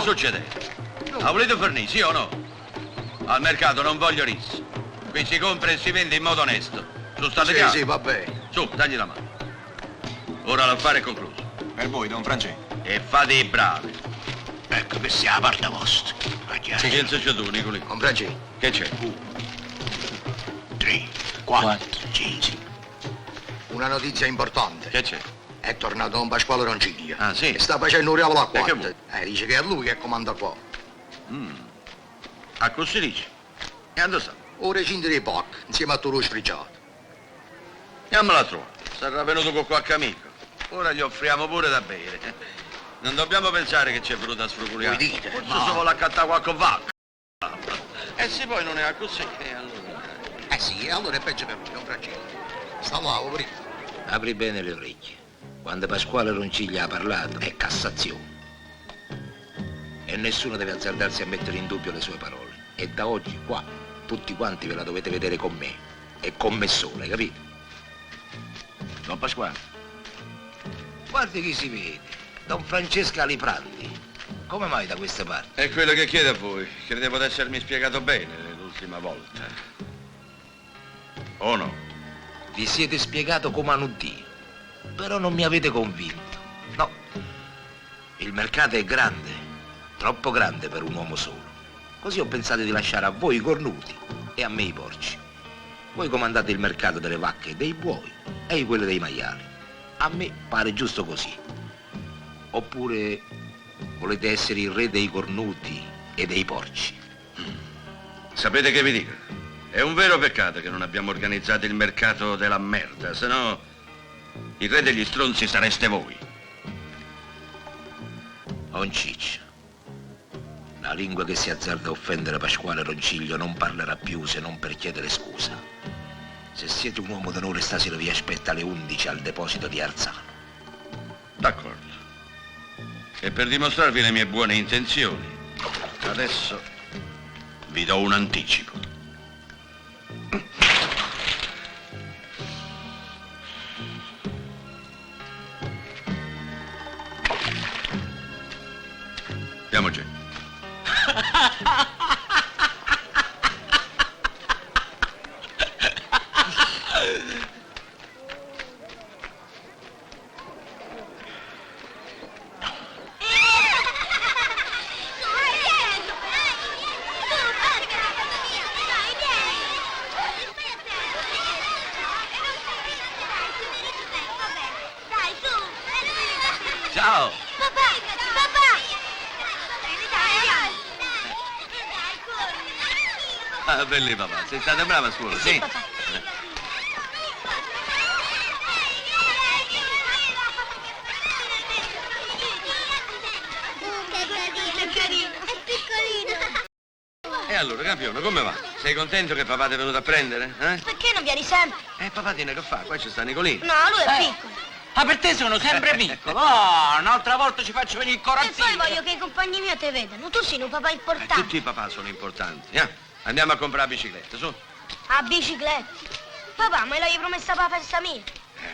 succede? La volete fornire, sì o no? Al mercato non voglio risse. Qui si compra e si vende in modo onesto. Su, state chiaro? Sì, va bene. Su, dagli la mano. Ora l'affare è concluso. Per voi, don Francesco. E fate i bravi. Ecco, questa è la parte vostra. Che penso c'è tu, Nicoli? Con Francesco. Che c'è? 3, 4, 5. Una notizia importante. Che c'è? È tornato Don Pasquale Ronciglia. Ah, sì? E sta facendo un reavolo a che quattro. vuoi? Dice che è lui che comanda qua. A così dici? E dove sta? O recinto dei POC, insieme a Toro Sfregiato. Andiamola a trovare. Sarà venuto con qualche amico. Ora gli offriamo pure da bere. Non dobbiamo pensare che c'è venuto a sfruculiare. Voi dite? Forse No. se vuole accattare qualche vacca. E se poi non è così, allora... Sì, allora è peggio per lui, Don Francesco. Sta là, prima. Apri bene le orecchie. Quando Pasquale Ronciglia ha parlato è Cassazione. E nessuno deve azzardarsi a mettere in dubbio le sue parole. E da oggi qua tutti quanti ve la dovete vedere con me. E con me sola, hai capito? Don Pasquale. Guardi chi si vede. Don Francesco Aliprandi. Come mai da queste parti? È quello che chiedo a voi. Credevo di essermi spiegato bene l'ultima volta. O no? Vi siete spiegato come hanno Dio. Però non mi avete convinto. No. Il mercato è grande. Troppo grande per un uomo solo. Così ho pensato di lasciare a voi i cornuti e a me i porci. Voi comandate il mercato delle vacche e dei buoi e quello dei maiali. A me pare giusto così. Oppure volete essere il re dei cornuti e dei porci? Sapete che vi dico? È un vero peccato che non abbiamo organizzato il mercato della merda, se no il re degli stronzi sareste voi. Onciccio. La lingua che si azzarda a offendere Pasquale Ronciglio non parlerà più se non per chiedere scusa. Se siete un uomo d'onore, stasera vi aspetta alle 11 al deposito di Arzano. D'accordo. E per dimostrarvi le mie buone intenzioni, adesso vi do un anticipo. Andiamoci. Ciao! Papà! Papà! Ah, belli papà, sei stata brava a scuola, sì? Papà. Che carino! È piccolino! E allora, campione, come va? Sei contento che papà ti è venuto a prendere? Eh? Perché non vieni sempre? Papà tiene che fa? Qua ci sta Nicolino. No, lui è piccolo. Ma per te sono sempre piccolo. Oh, un'altra volta ci faccio venire il E corazzino. poi voglio che i compagni miei te vedano. Tu sei un papà importante. Tutti i papà sono importanti. Andiamo a comprare la bicicletta, su. A bicicletta. Papà, me l'hai promessa per la festa mia.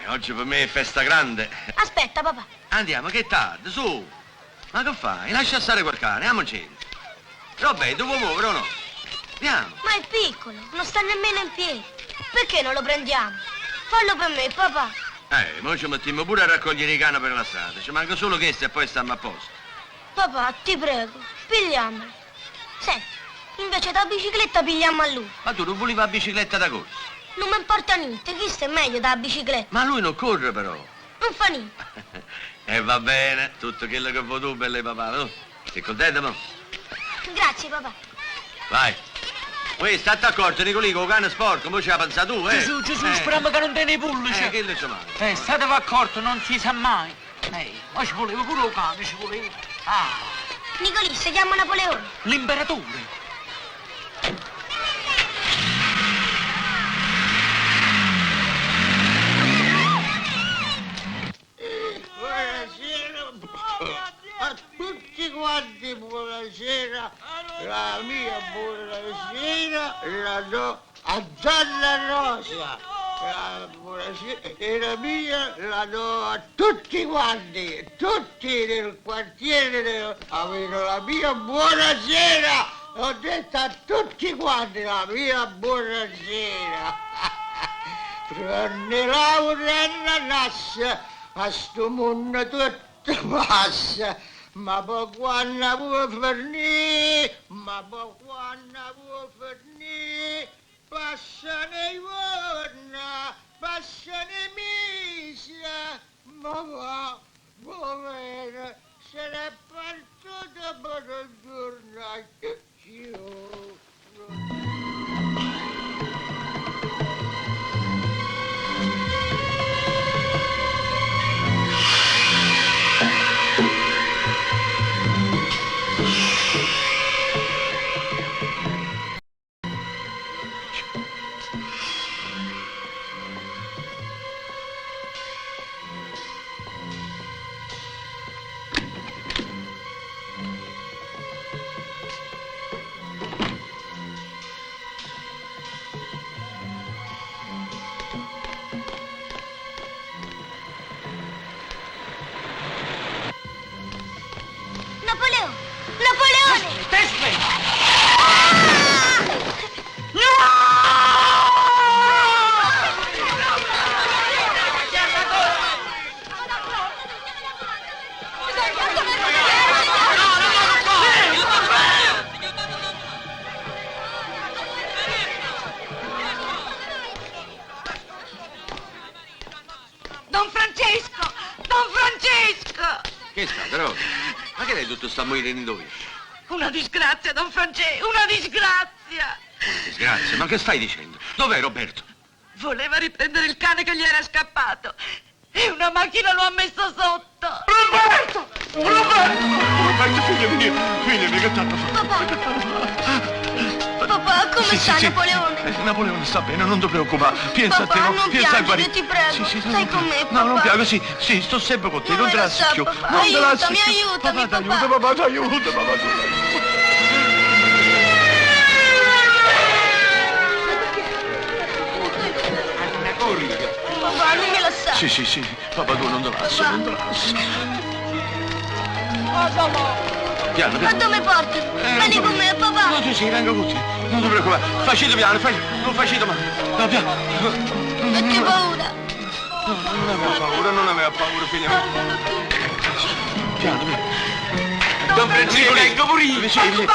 Oggi per me è festa grande. Aspetta, papà. Andiamo, che è tardi, su. Ma che fai? Lascia stare quel cane, andiamoci. Robè, devo muovere o no? Andiamo. Ma è piccolo, non sta nemmeno in piedi. Perché non lo prendiamo? Fallo per me, papà. Mo ci mettiamo pure a raccogliere i cani per la strada. Ci manca solo questo e poi stiamo a posto. Papà, ti prego, pigliamolo. Senti, invece da bicicletta pigliamo a lui. Ma tu non volevi la bicicletta da corsa? Non mi importa niente, questo è meglio da bicicletta. Ma lui non corre però. Non fa niente. E va bene, tutto quello che vuoi tu, belle papà, no? Sei contento, mo? Grazie, papà. Vai. Uè, state accorto, Nicolì, con il cane sporco, mo ci ha pensato tu, Gesù, speriamo che non te ne pullici. Che le ci manca? Statevi accorti, non si sa mai. Ma ci voleva pure un cane, ci voleva. Ah, Nicolì, si chiama Napoleone. l'imperatore. Buonasera a tutti quanti, buonasera. La mia buonasera la do a Donna Rosa. buonasera mia la do a tutti quanti, tutti nel quartiere avevano la mia buonasera. Ho detto a tutti quanti la mia buonasera. Tranne Laura e Nassa, a sto mondo tutto passa. Ma poi quando vuoi finire, passano i giorni, passano i mesi, ma va, povera, se n'è partito per il giorno. Che sta, droga? Ma che lei tutto sta morendo qui? Una disgrazia, Don Francesco, una disgrazia! Disgrazia, ma che stai dicendo? Dov'è Roberto? Voleva riprendere il cane che gli era scappato e una macchina lo ha messo sotto. Roberto! Roberto, figlio mio, che t'hanno fatto? Papà, come sta Napoleone? Napoleone sta bene, non ti preoccupare. Pensa Papà, a te, non pensa a piangere, guarire. ti prego. Stai con me, papà. No, non piango, sì, sto sempre con te, Non non te me la lo sa, più. papà. Non te la Aiutami, più. aiutami, Papà, papà. papà, t'aiuto, papà. Papà, non me la sa. Sì, papà, tu non te lascia, non te lascia. Piano, Ma dove porti? Vieni con me, papà. No, sì, vengo con te, non ti preoccupare. Facito piano, non facito male. No, piano. E che paura. No, non aveva paura, figlia mia. Piano, piano. Don Francesco, vengo pure io. Vieni.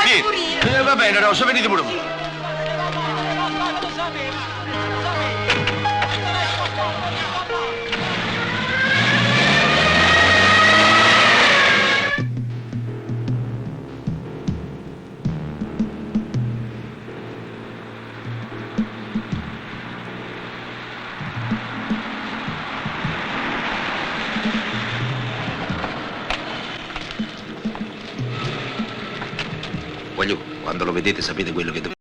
Va bene, Rosa, venite pure voi. Quando lo vedete sapete quello che dovete.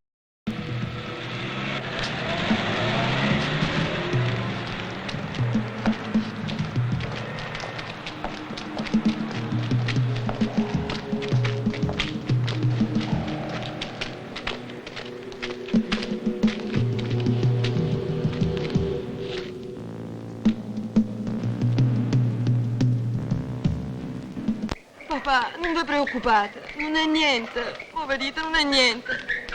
Papà, non vi preoccupate, non è niente. Come vedete, non è niente.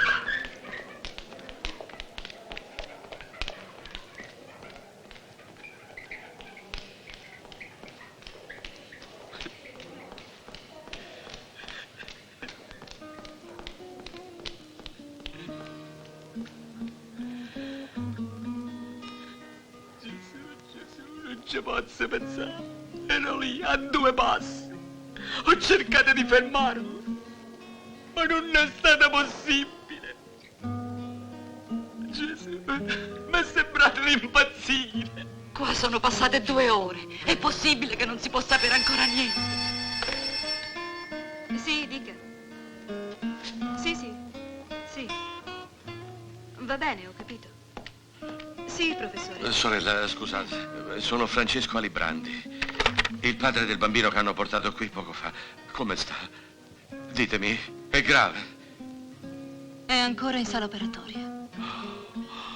Gesù, non ci posso pensare. Ero lì a 2 passi. Ho cercato di fermarlo, ma non è stato possibile. Gesù, mi è sembrato di impazzire. Qua sono passate 2 ore. È possibile che non si possa sapere ancora niente. Sì, dica. Sì. Va bene, ho capito. Sì, professore. Sorella, scusate, sono Francesco Alibrandi, il padre del bambino che hanno portato qui poco fa. Come sta? Ditemi, è grave? È ancora in sala operatoria.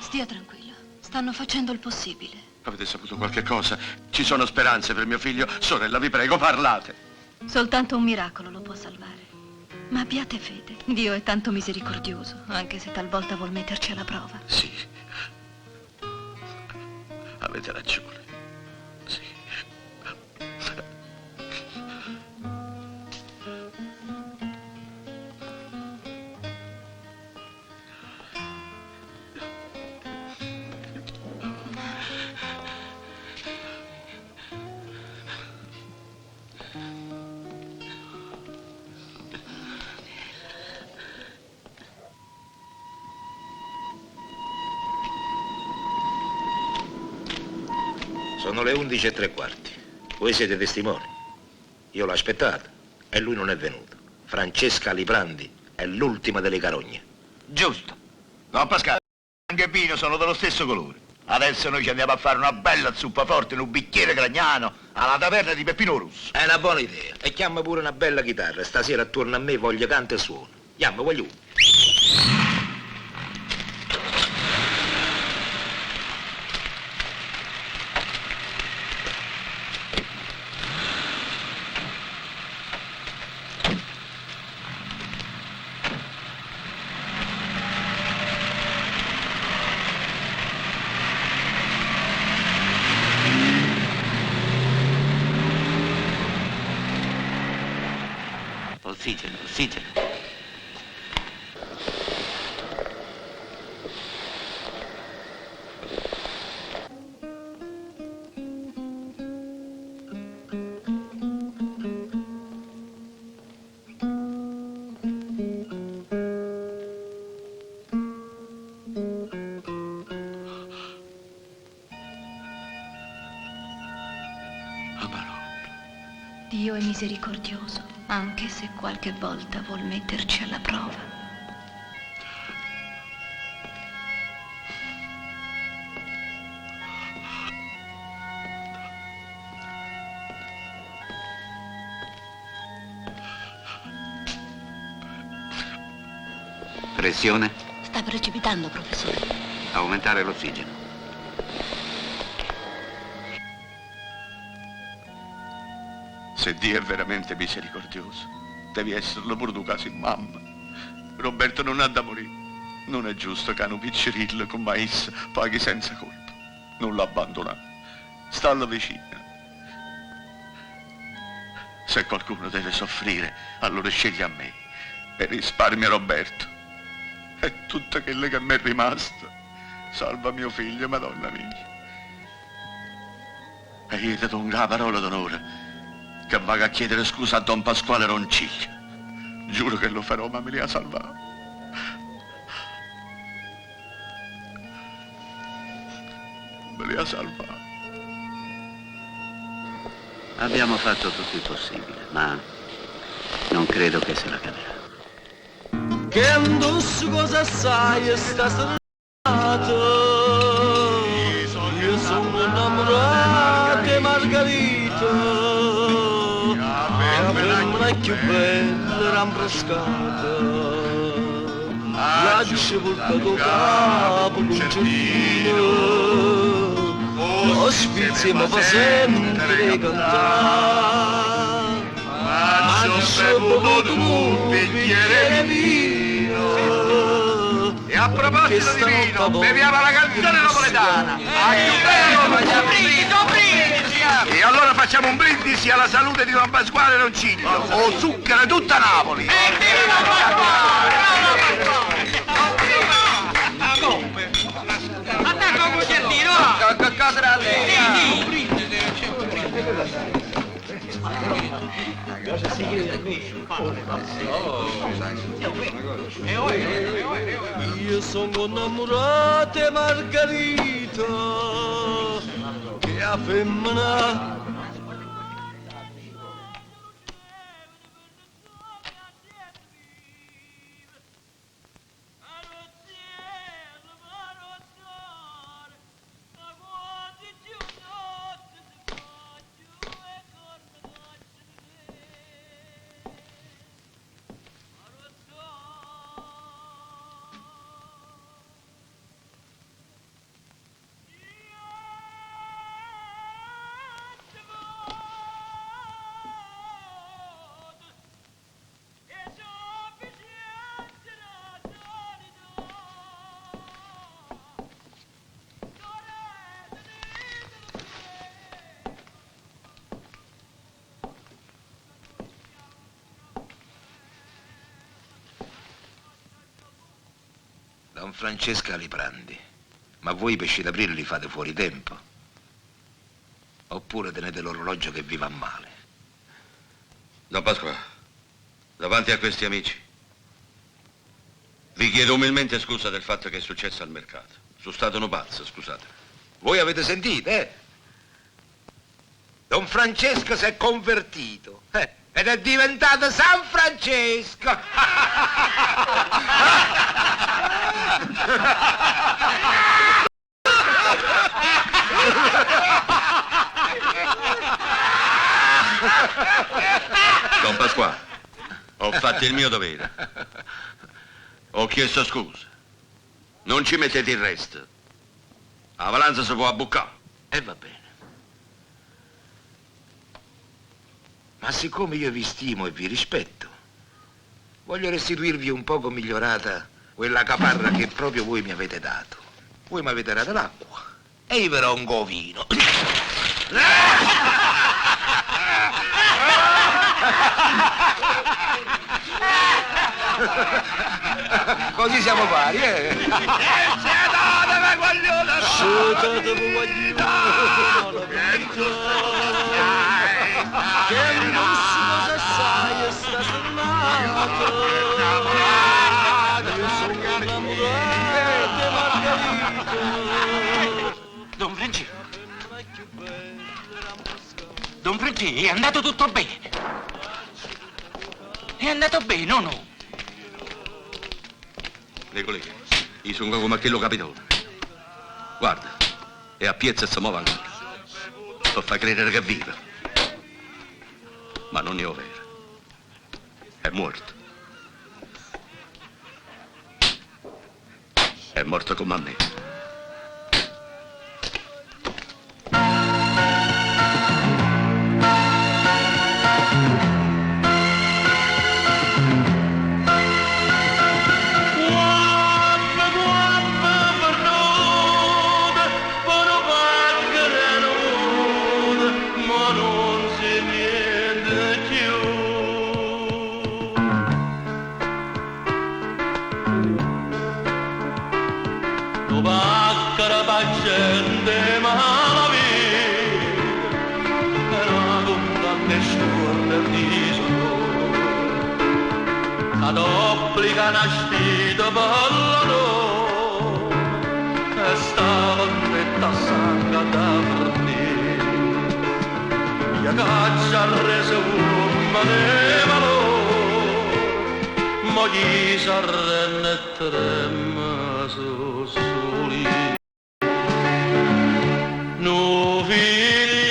Stia tranquillo. Sta Stanno facendo il possibile. Avete saputo qualche cosa? Ci sono speranze per mio figlio? Sorella, vi prego, parlate. Soltanto un miracolo lo può salvare. Ma abbiate fede. Dio è tanto misericordioso, anche se talvolta vuol metterci alla prova. Sì. Avete ragione. Sì. Sono le 11:15. Voi siete testimoni. Io l'ho aspettato e lui non è venuto. Francesca Liprandi è l'ultima delle carogne. Giusto. Don Pasquale, anche e vino sono dello stesso colore. Adesso noi ci andiamo a fare una bella zuppa forte in un bicchiere gragnano alla taverna di Peppino Russo. È una buona idea. E chiama pure una bella chitarra. Stasera attorno a me voglio canto e suono. Chiama, voglio. Ossigeno, ossigeno. Dio è misericordioso, anche se qualche volta vuol metterci alla prova. Pressione? Sta precipitando, professore. Aumentare l'ossigeno. Se Dio è veramente misericordioso, devi esserlo pure tu, casi mamma. Roberto non ha da morire. Non è giusto che un piccirillo con mais paghi senza colpa. Non l'abbandonare. Stalla vicina. Se qualcuno deve soffrire, allora scegli a me e risparmia Roberto. È tutto quello che mi è rimasto. Salva mio figlio, Madonna mia. E io ti do una parola d'onore che vado a chiedere scusa a Don Pasquale Ronciglia. Giuro che lo farò, ma me li ha salvato. Me li ha salvato. Abbiamo fatto tutto il possibile, ma non credo che se la caverà. Che addosso cosa sai e sta serata? Io sono innamorato di Margherita, la femmina più bella ramprascata, l'agge portato capo concertino, lo sfizio mi fa sempre cantare, ma ci ho bevuto un bicchiere vino. E a proposito di vino, beviamo la canzone napoletana. E allora facciamo un brindisi alla salute di Don Pasquale Ronciglia. O zucchero tutta Napoli. Viva Pasquale! Attacca un concertino! Io sono innamorato di Margherita, che è femmina. Don Francesco Aliprandi, ma voi i pesci d'aprile li fate fuori tempo? Oppure tenete l'orologio che vi va male? Don Pasqua, davanti a questi amici, vi chiedo umilmente scusa del fatto che è successo al mercato. Sono stato un pazzo, scusate. Voi avete sentito, eh? Don Francesco si è convertito, ed è diventato San Francesco! Don Pasquale, ho fatto il mio dovere. Ho chiesto scusa. Non ci mettete il resto. La valanza si può abbuccare. E va bene. Ma siccome io vi stimo e vi rispetto, voglio restituirvi un poco migliorata quella caparra che proprio voi mi avete dato. Voi mi avete dato l'acqua e io però un govino. Così siamo pari, eh? Don Francesco. Don Francesco, è andato tutto bene. È andato bene o no? Le colleghe, io sono come quello capitone. Guarda, è a piezza e si muove ancora. Per far credere che è viva. Ma non è vero. È morto. È morto come me. Obbliga nascita ballano e stava detta sanga da fornire e caccia reso umane valore ma gli s'arrenne e tremma su soli no figlia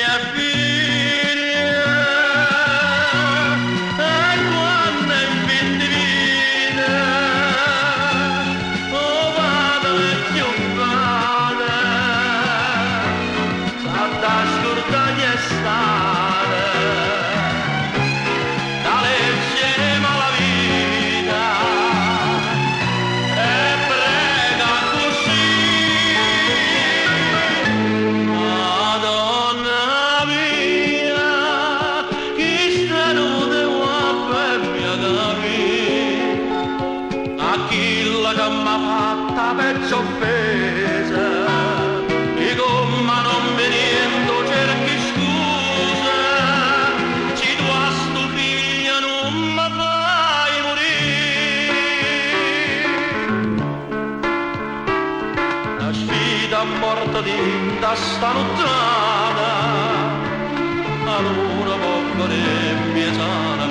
sta lontana allora poco mia sana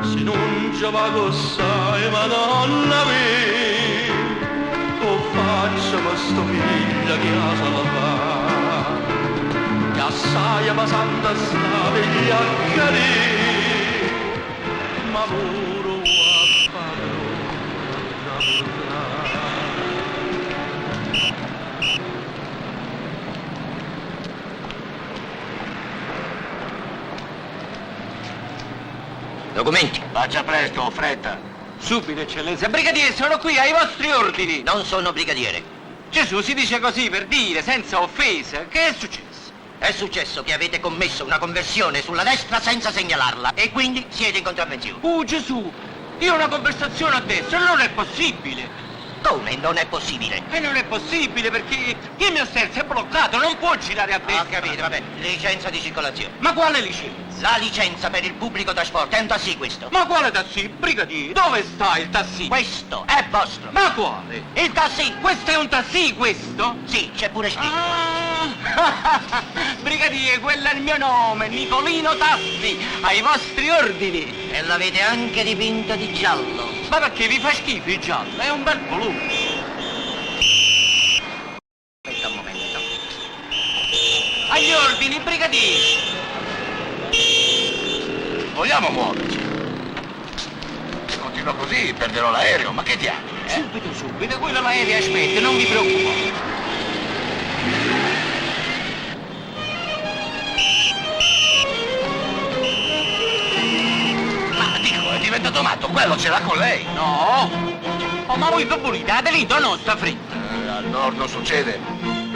se non ci va cossai madonna mia o faccio questo figlio che ha salvato che assai passando sta veglia carì ma pure a parole Documenti. Faccia presto, ho fretta. Subito, eccellenza. Brigadiere, sono qui ai vostri ordini. Non sono brigadiere. Gesù, si dice così per dire, senza offesa. Che è successo? È successo che avete commesso una conversione sulla destra senza segnalarla e quindi siete in contravvenzione. Gesù, Io ho una conversazione adesso, non è possibile. Come non è possibile? E non è possibile perché il mio sterzo è bloccato, non può girare a Ho destra. capito, vabbè. Licenza di circolazione. Ma quale licenza? La licenza per il pubblico trasporto. È un tassì questo. Ma quale tassì? Brigadiere, dove sta il tassì? Questo è vostro. Ma quale? Il tassì. Questo è un tassì, questo? Sì, c'è pure scritto. Ah, brigadiere, quello è il mio nome, Nicolino Tassi, ai vostri ordini. E l'avete anche dipinto di giallo. Ma perché vi fa schifo il giallo? È un bel volume. Aspetta un momento. Agli ordini, brigadiere. Vogliamo muoverci? Se continua così perderò l'aereo, ma che diavolo? Subito, subito, quello l'aereo aspetta, non vi preoccupate. Ma dico, è diventato matto, quello ce l'ha con lei. No. Oh, ma voi che volete? Adelito o no, sta fritta? Al nord non succede.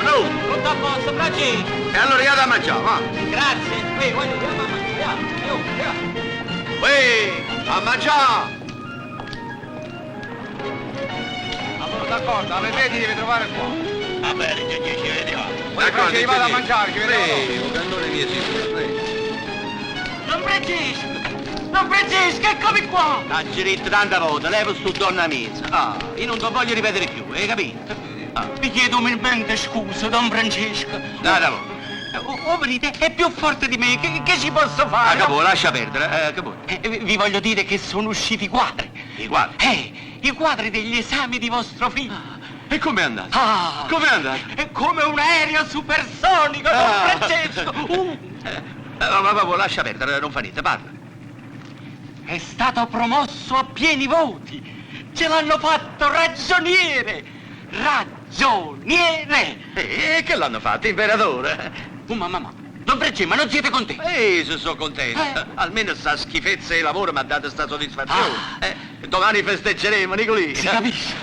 Tutto a posto, bracci. E allora andiamo a mangiare, va? Grazie. Voglio, andiamo a mangiare. Ehi, a mangiare! Allora, d'accordo, alle 10 devi trovare qua. Va bene, ci vediamo. D'accordo, ci vado a mangiare, ci vediamo. cannone mio Don Francesco! Don Francesco, eccomi qua! Ha diritto tanta volta, levo stu donna mezza. Ah, io non ti voglio ripetere più, hai capito? Ah, vi chiedo umilmente scusa, Don Francesco. Dai, Venite, è più forte di me, che ci posso fare? capo, lascia perdere, che vuoi? Vi voglio dire che sono usciti i quadri. I quadri? I quadri degli esami di vostro figlio. E com'è andato? Ah! Com'è andato? È come un aereo supersonico, Don Francesco! Vabbè, lascia perdere, non fa niente, parla. È stato promosso a pieni voti. Ce l'hanno fatto ragioniere. Ragioniere! E che l'hanno fatto, imperatore? Mamma, Don Francesco, ma non siete contenti? Se sono contento. Almeno sta schifezza di lavoro mi ha dato sta soddisfazione. Ah. Domani festeggeremo, Nicolino. Si capisce?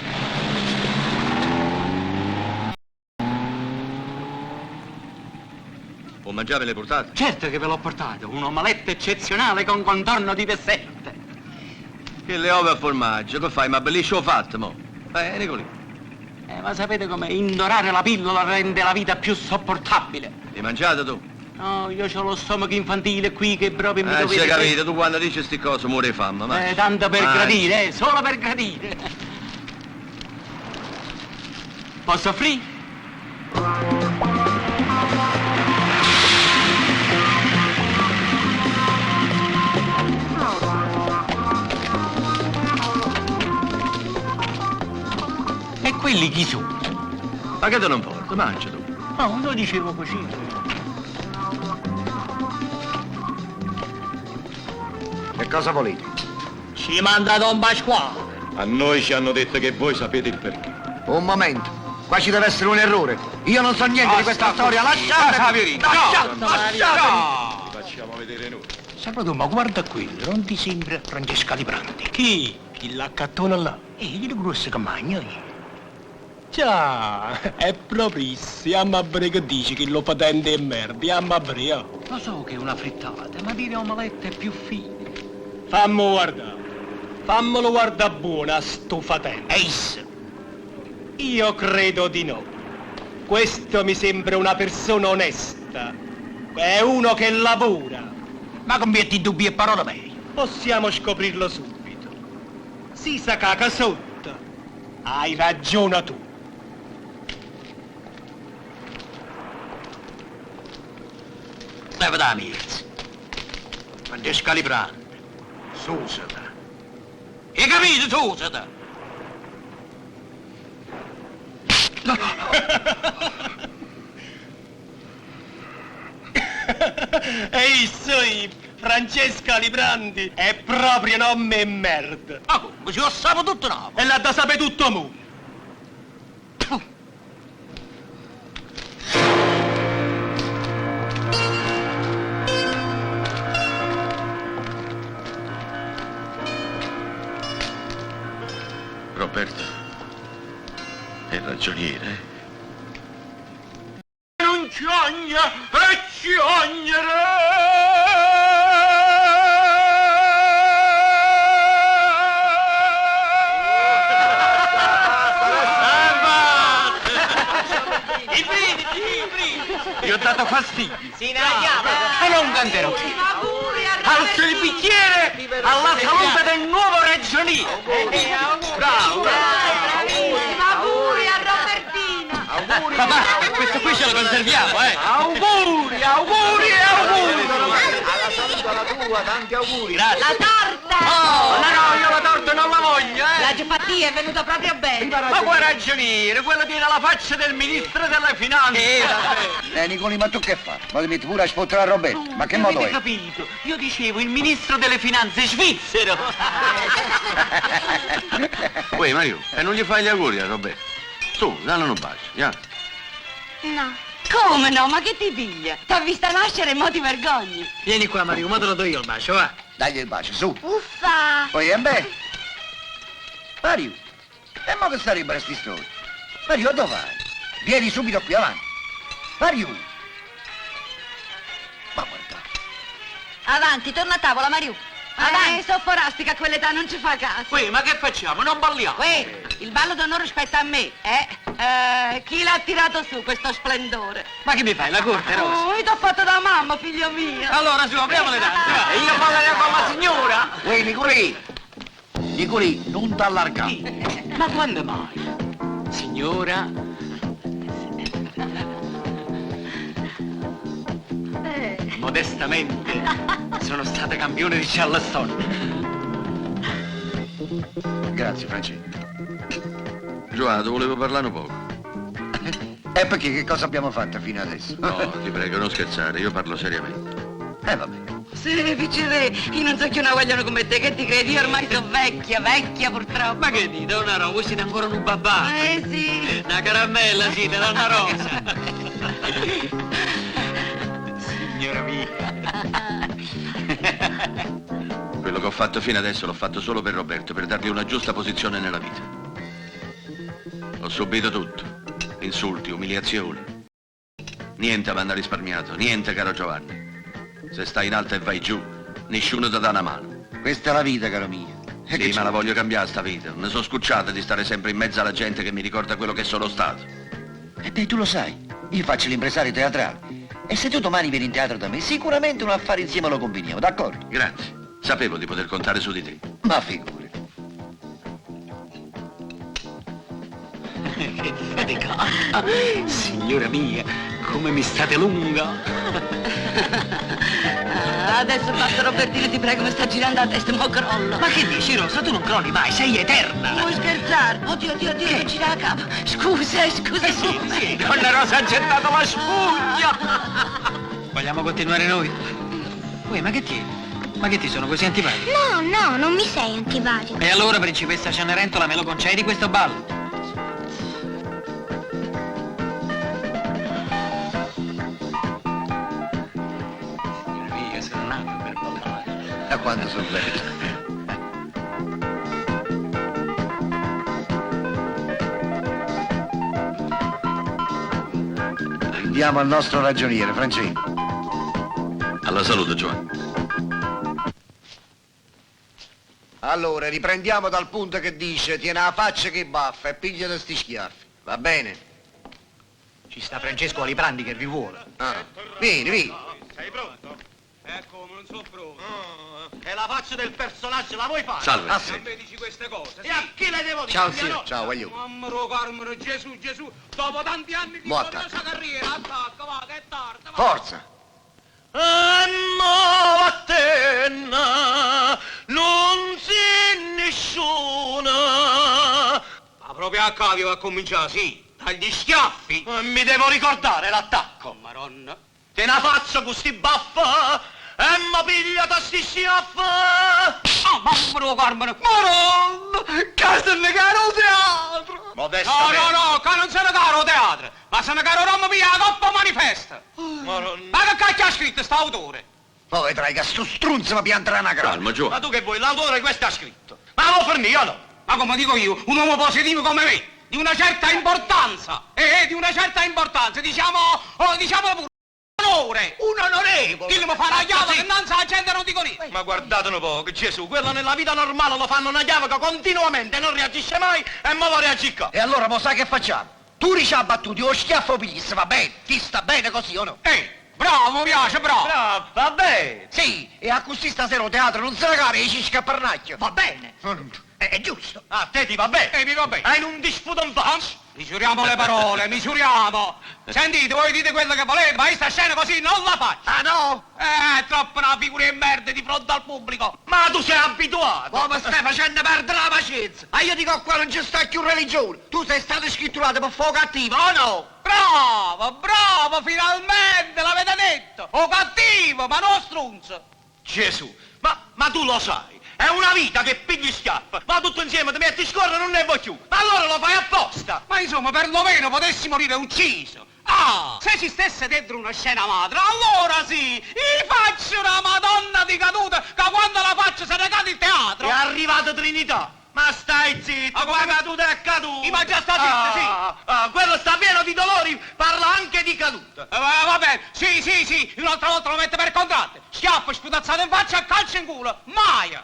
Può mangiare le portate? Certo che ve l'ho portato, un omelette eccezionale con contorno di dessert. E le uova a formaggio, che fai? Ma belliscio fatto, mo? Nicolino. Ma sapete come indorare la pillola rende la vita più sopportabile? Hai mangiato tu? No, io ho lo stomaco infantile qui che proprio mi Si è dovete... capito, tu quando dici sti cose muore di fame, ma... tanto per gradire, solo per gradire. Posso offrire? E quelli chi sono? Ma che te non porta? Mangia tu. No, lo dicevo così. Che cosa volete? Ci manda Don Pasquale. A noi ci hanno detto che voi sapete il perché. Un momento, qua ci deve essere un errore. Io non so niente di questa storia, lasciatemi! Ti facciamo vedere noi. Sabato, ma guarda quello, non ti sembra Francesca Librandi? Chi? L'accattone là. Il grosso che magna. Già, è proprio, siamo a bere che dici che lo patente è merda, siamo a bere. Lo so che è una frittata, ma dire omelette è più fine. Fammo guardare, fammelo guardare buona sto fatente. Eis! Io credo di no. Questo mi sembra una persona onesta. È uno che lavora. Ma con metti dubbi e parole mie. Possiamo scoprirlo subito. Si sa caca sotto. Hai ragione tu. Leva da mezzo. Francesca Librandi, Susana, Hai capito tu, Sata? Ehi, sei Francesca Librandi, è proprio nome e merda. Ma come, ci lo sapevo tutto no? E l'ha da sapere tutto mu. Roberto è il ragioniere. Non ciogna e Gli ho dato fastidio. Sì, ne andiamo. E non canterò. Alzo il bicchiere alla salute del nuovo ragioniere. Bravo, Auguri a Robertina. Papà, questo qui ce lo conserviamo, Auguri, auguri e auguri. Alla salute la tua, tanti auguri. Grazie. La torta. Oh, no, io la torta non la voglio, La Gefattia è venuta proprio bene. Ma quel ragioniere, quello tiene la faccia del ministro delle finanze. Nicoli, ma tu che fai? Ma ti metti pure a sfottere a Roberto. Ma che modo Avete è? capito? Io dicevo il ministro delle finanze svizzero. Uè, Mario, e non gli fai gli auguri a Roberto? Su, danno un bacio, ya. No. Come no? Ma che ti piglia? T'ha vista nascere e mo ti vergogni. Vieni qua, Mario, ma te lo do io il bacio, va. Dagli il bacio, su. Uffa. Poi beh. Mario, e mo che sarebbe questi storie? Mario, dove vai? Vieni subito qui avanti. Mario. Ma guarda. Avanti, torna a tavola, Mariù. Avanti. So forastica, a quell'età non ci fa caso. Uè, ma che facciamo? Non balliamo. Uè, il ballo d'onore spetta a me, chi l'ha tirato su questo splendore? Ma che mi fai, la corte, Rosa? Oh, io t'ho fatto da mamma, figlio mio. Allora, su, apriamo le danze, va. E io ballerò con la signora. Uè, Nicoli. Nicoli, non t'allargare. Ma quando mai? Signora? Modestamente, sono stata campione di Charleston. Grazie, Francesco. Giovanna, ti volevo parlare un poco. E perché che cosa abbiamo fatto fino adesso? No, ti prego, non scherzare, io parlo seriamente. Vabbè. Sì, piccere, io non so che una vogliono come te, che ti credi? Io ormai sono vecchia purtroppo. Ma che dite, donna Rosa, voi siete ancora un babà? Sì. Una caramella siete, donna Rosa. Signora mia. Quello che ho fatto fino adesso l'ho fatto solo per Roberto, per dargli una giusta posizione nella vita. Ho subito tutto. Insulti, umiliazioni. Niente mi hanno risparmiato, niente, caro Giovanni. Se stai in alto e vai giù, nessuno ti dà una mano. Questa è la vita, caro mio. Sì, ma la voglio cambiare sta vita. Ne sono scocciata di stare sempre in mezzo alla gente che mi ricorda quello che sono stato. E beh, tu lo sai, io faccio l'impresario teatrale. E se tu domani vieni in teatro da me, sicuramente un affare insieme lo combiniamo, d'accordo? Grazie. Sapevo di poter contare su di te. Ma figurati. Che fate cotta, signora mia, come mi state lunga. Adesso basta, Robertino, ti prego, mi sta girando la testa, mo crollo. Ma che dici, Rosa? Tu non crolli mai, sei eterna. Vuoi scherzare? Oddio, non gira la capa. Scusa. Sì, donna Rosa ha gettato la spugna. Vogliamo continuare noi? Uè, ma che ti? Ma che ti sono così antipatico? No, non mi sei antipatico. E allora, principessa Cenerentola, me lo concedi questo ballo? Signora mia, sono nato per ballare. Da quando sono bello. Andiamo al nostro ragioniere, Francesco. Alla salute, Giovanni. Allora, riprendiamo dal punto che dice tiene la faccia che baffa e piglia da sti schiaffi. Va bene? Ci sta Francesco Aliprandi che vi vuole. Vieni. Sei pronto? Come non sono pronto? È la faccia del personaggio, la vuoi fare? Salve. Ah, sì. A me dici queste cose, sì. E a chi le devo dire? Ciao, zio. Ciao, voglio. Mamma Carmine, Gesù, dopo tanti anni di Mo' attacca. gloriosa carriera, attacca, va, che è tardi, va. Forza! Vattena, non si nessuno. Ma proprio a cavio va a cominciare, sì. Dagli schiaffi. Mi devo ricordare l'attacco. Maronna. Te ne faccio con sti baffa e mi piglia da sti schiaffi. Ah, mamma Carmine. Maronna. Che se ne caro teatro. Modestamente. No, che non se ne caro teatro. Ma se ne caro Roma via la coppa manifesta. Maronna. Ma che cacchio ha scritto sta autore? Poi vedrai che sto strunzo mi pianterà una grana. Calma, Giovanni. Ma tu che vuoi? L'autore questo ha scritto. Ma lo fermi io no? Ma come dico io, un uomo positivo come me, di una certa importanza, di una certa importanza, diciamo pure un onore. Un onorevole. Chi mi fa la chiave che innanzi la gente non dico niente. Ma guardate un po', che Gesù, quello nella vita normale lo fanno una chiave che continuamente non reagisce mai e mo lo reagisce. E allora mo sai che facciamo? Tu dici a battuti o schiaffo piglis, va bene? Ti sta bene così o no? Bravo, mi piace, bravo. Bravo, va bene. Sì, e a così stasera al teatro non se ne cade e ci scapparnacchio. Va bene. È giusto. A te ti va bene. Mi va bene. Hai un disputo in faccia. Misuriamo le parole, misuriamo. Sentite, voi dite quello che volete, ma io sta scena così non la faccio. Ah no? È troppo una figura di merda di fronte al pubblico. Ma tu sei abituato. Oh, ma stai facendo perdere la pazienza. Ah, io dico qua non ci sta più religione. Tu sei stato scritturato per fuoco cattivo, o no? Bravo, finalmente, l'avete detto. O cattivo, ma non strunzo. Gesù, ma tu lo sai. È una vita che pigli schiaffa, ma tutto insieme ti metti scorrere non ne vuoi più. Ma allora lo fai apposta. Ma insomma, perlomeno potessi morire ucciso. Ah, se ci stesse dentro una scena madre, allora sì, gli faccio una madonna di caduta, che quando la faccio se ne cade il teatro. È arrivata Trinità. Ma stai zitto, Ma ma caduta è caduta. I magistrati, sì. Quello sta pieno di dolori, parla anche di caduta. Va bene, sì, un'altra volta lo mette per contratto. Schiaffo, sputazzato in faccia e calcio in culo. Mai!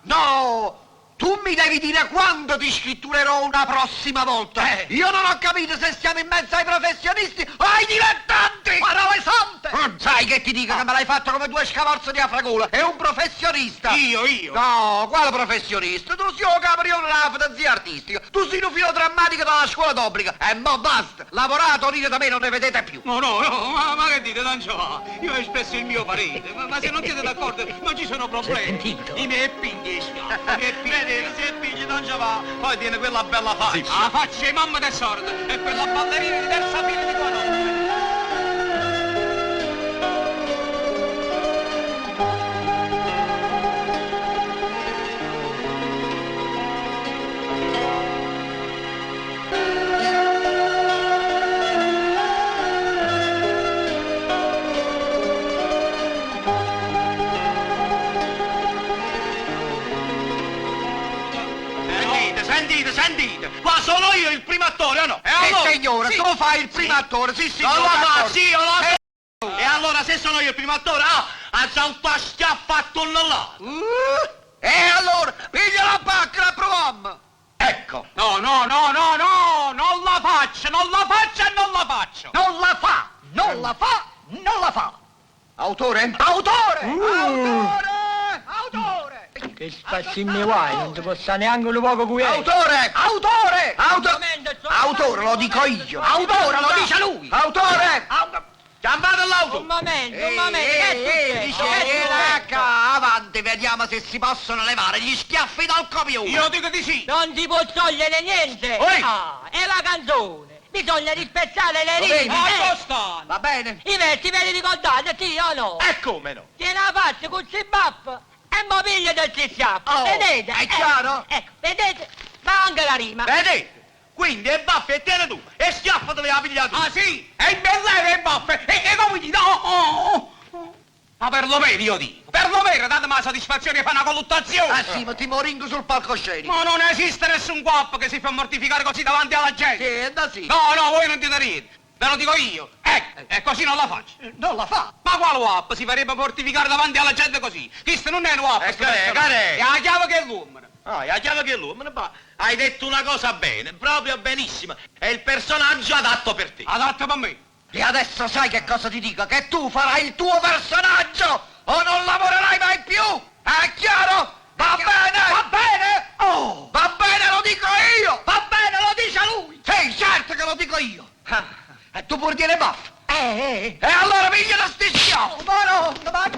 No! Tu mi devi dire quando ti scritturerò una prossima volta. Io non ho capito se siamo in mezzo ai professionisti o ai dilettanti. Parole sante! Sai che ti dico che me l'hai fatto come due scavorze di afragola. È un professionista. Io? No, quale professionista? Tu sei un camerione della fantasia artistica. Tu sei un filo drammatico dalla scuola d'obbligo. E mo basta. Lavorate o ride da me non ne vedete più. No, ma che dite, non ce va. Io ho espresso il mio parere. Ma se non siete d'accordo, non ci sono problemi. I miei pigli, Se pigli non ce va, poi tiene quella bella faccia. La faccia di mamma del sordo e quella ballerina di terza fila di tua notte. Sentite, qua sono io il primo attore o no? E allora, signore, sì, tu fai il primo attore, sì, non lo fa, sì, io lo so. E allora se sono io il primo attore, ha salto a schiaffo a tunnellare. E allora, piglia la pacca, la proviamo. Ecco. No, non la faccio. Non la fa. Autore? Che spassimmi vuoi, non ti possa neanche un poco qui. Autore, lo dico io. Autore, lo dice lui. Autore. Chiamate all'auto. Un momento, che è successo? Avanti, vediamo se si possono levare gli schiaffi dal copione. Io dico di sì. Non si può togliere niente. È la canzone. Bisogna rispettare le rime. Va bene. I versi ve li ricordate, sì o no? E come no? Tiene la faccia con il baffo e mo piglia del schiaffo. Vedete? È chiaro? Ecco, vedete? Ma anche la rima. Vedete? Quindi è baffe e tiene tu, e schiaffo te le ha pigliato. Ah sì? E il bellere e baffe. E come ti no? Ma perlomeno io dico. Perlomeno datemi la soddisfazione di fare una colluttazione. Ah sì, ma ti moringo sul palcoscenico. Ma non esiste nessun guappo che si fa mortificare così davanti alla gente. Sì. No, voi non dite niente. Ve lo dico io. E così non la faccio. Non la fa. Ma quale guappo si farebbe mortificare davanti alla gente così? Questo non è un guappo. Che è la chiave che illumina. È la chiave che illumina. Hai detto una cosa bene, proprio benissima. È il personaggio adatto per te. Adatto per me. E adesso sai che cosa ti dico? Che tu farai il tuo personaggio o non lavorerai mai più! È chiaro? Va bene? Va bene? Oh! Va bene, lo dico io! Va bene, lo dice lui! Sì, certo che lo dico io! E tu pur dire baff! E allora piglia la striscia! Madonna, ma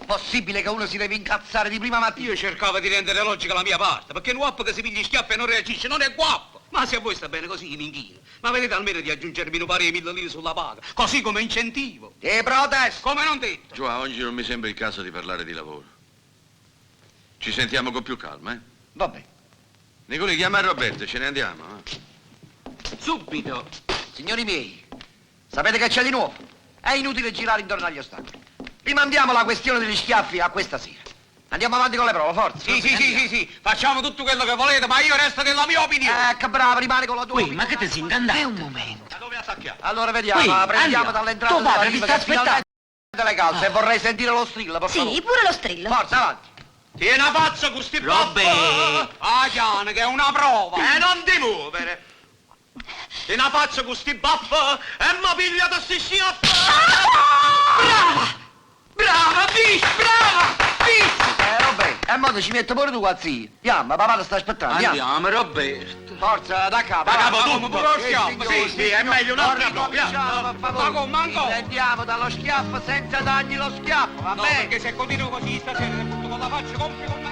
Possibile che uno si deve incazzare di prima mattina? Io cercavo di rendere logica la mia parte, perché un uomo che si piglia schiaffi e non reagisce non è guapo. Ma se a voi sta bene così, mi inchino. Ma vedete almeno di aggiungermi un pari di 1000 lire sulla paga, così come incentivo. E protesto! Come non detto? Gioà, oggi non mi sembra il caso di parlare di lavoro. Ci sentiamo con più calma, eh? Vabbè. Nicoli, chiama Roberto e ce ne andiamo. Subito. Signori miei, sapete che c'è di nuovo? È inutile girare intorno agli ostacoli. Rimandiamo la questione degli schiaffi a questa sera. Andiamo avanti con le prove, forza. Sì, facciamo tutto quello che volete, ma io resto della mia opinione. Che bravo, rimane con la tua opinione. Ma che ti si ingannate? È un momento. Da dove attacchiamo? Allora vediamo, Qui, prendiamo Andio, dall'entrata tuo padre della ti riva sta che finalmente aspettando. le calze e vorrei sentire lo strillo, per favore. Sì, pure lo strillo. Forza, avanti. Tieni a pazzo con sti Robbe! Ah, Chiana, che è una prova. E non ti muovere. Tieni a pazzo con sti baff e mi piglia da sti schiaffi. Brava, bis, brava, bis! Roberto, e mo ci metto pure tu a zio. Andiamo, papà ti sta aspettando, andiamo. Roberto. Forza, da capo. Da capo tu, come pure lo schiaffo. Sì, è meglio un'altra prova. Per favore. Ma come? Andiamo dallo schiaffo senza dargli lo schiaffo, va No, bene? perché se continuo così stasera ne butto con la faccia compri con me.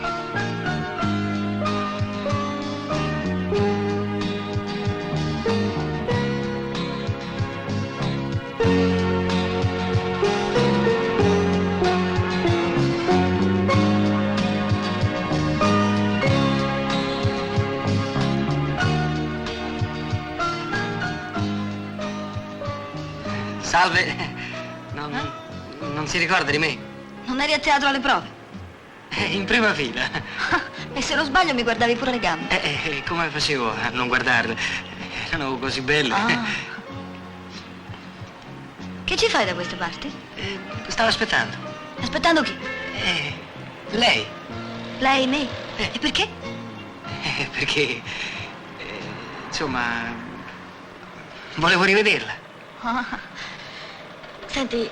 Salve. Non si ricorda di me? Non eri a teatro alle prove? In prima fila. E se non sbaglio mi guardavi pure le gambe. Come facevo a non guardarle? Erano così belle. Ah. Che ci fai da queste parti? Stavo aspettando. Aspettando chi? Lei. Lei, me? E perché? Perché... insomma... volevo rivederla. Ah. Senti,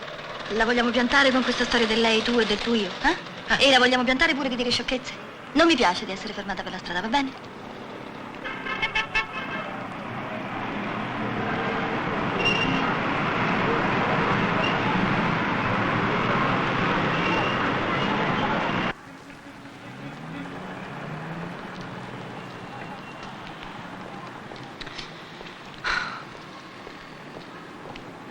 la vogliamo piantare con questa storia del lei tu e del tu io, eh? E la vogliamo piantare pure che dire sciocchezze? Non mi piace di essere fermata per la strada, va bene?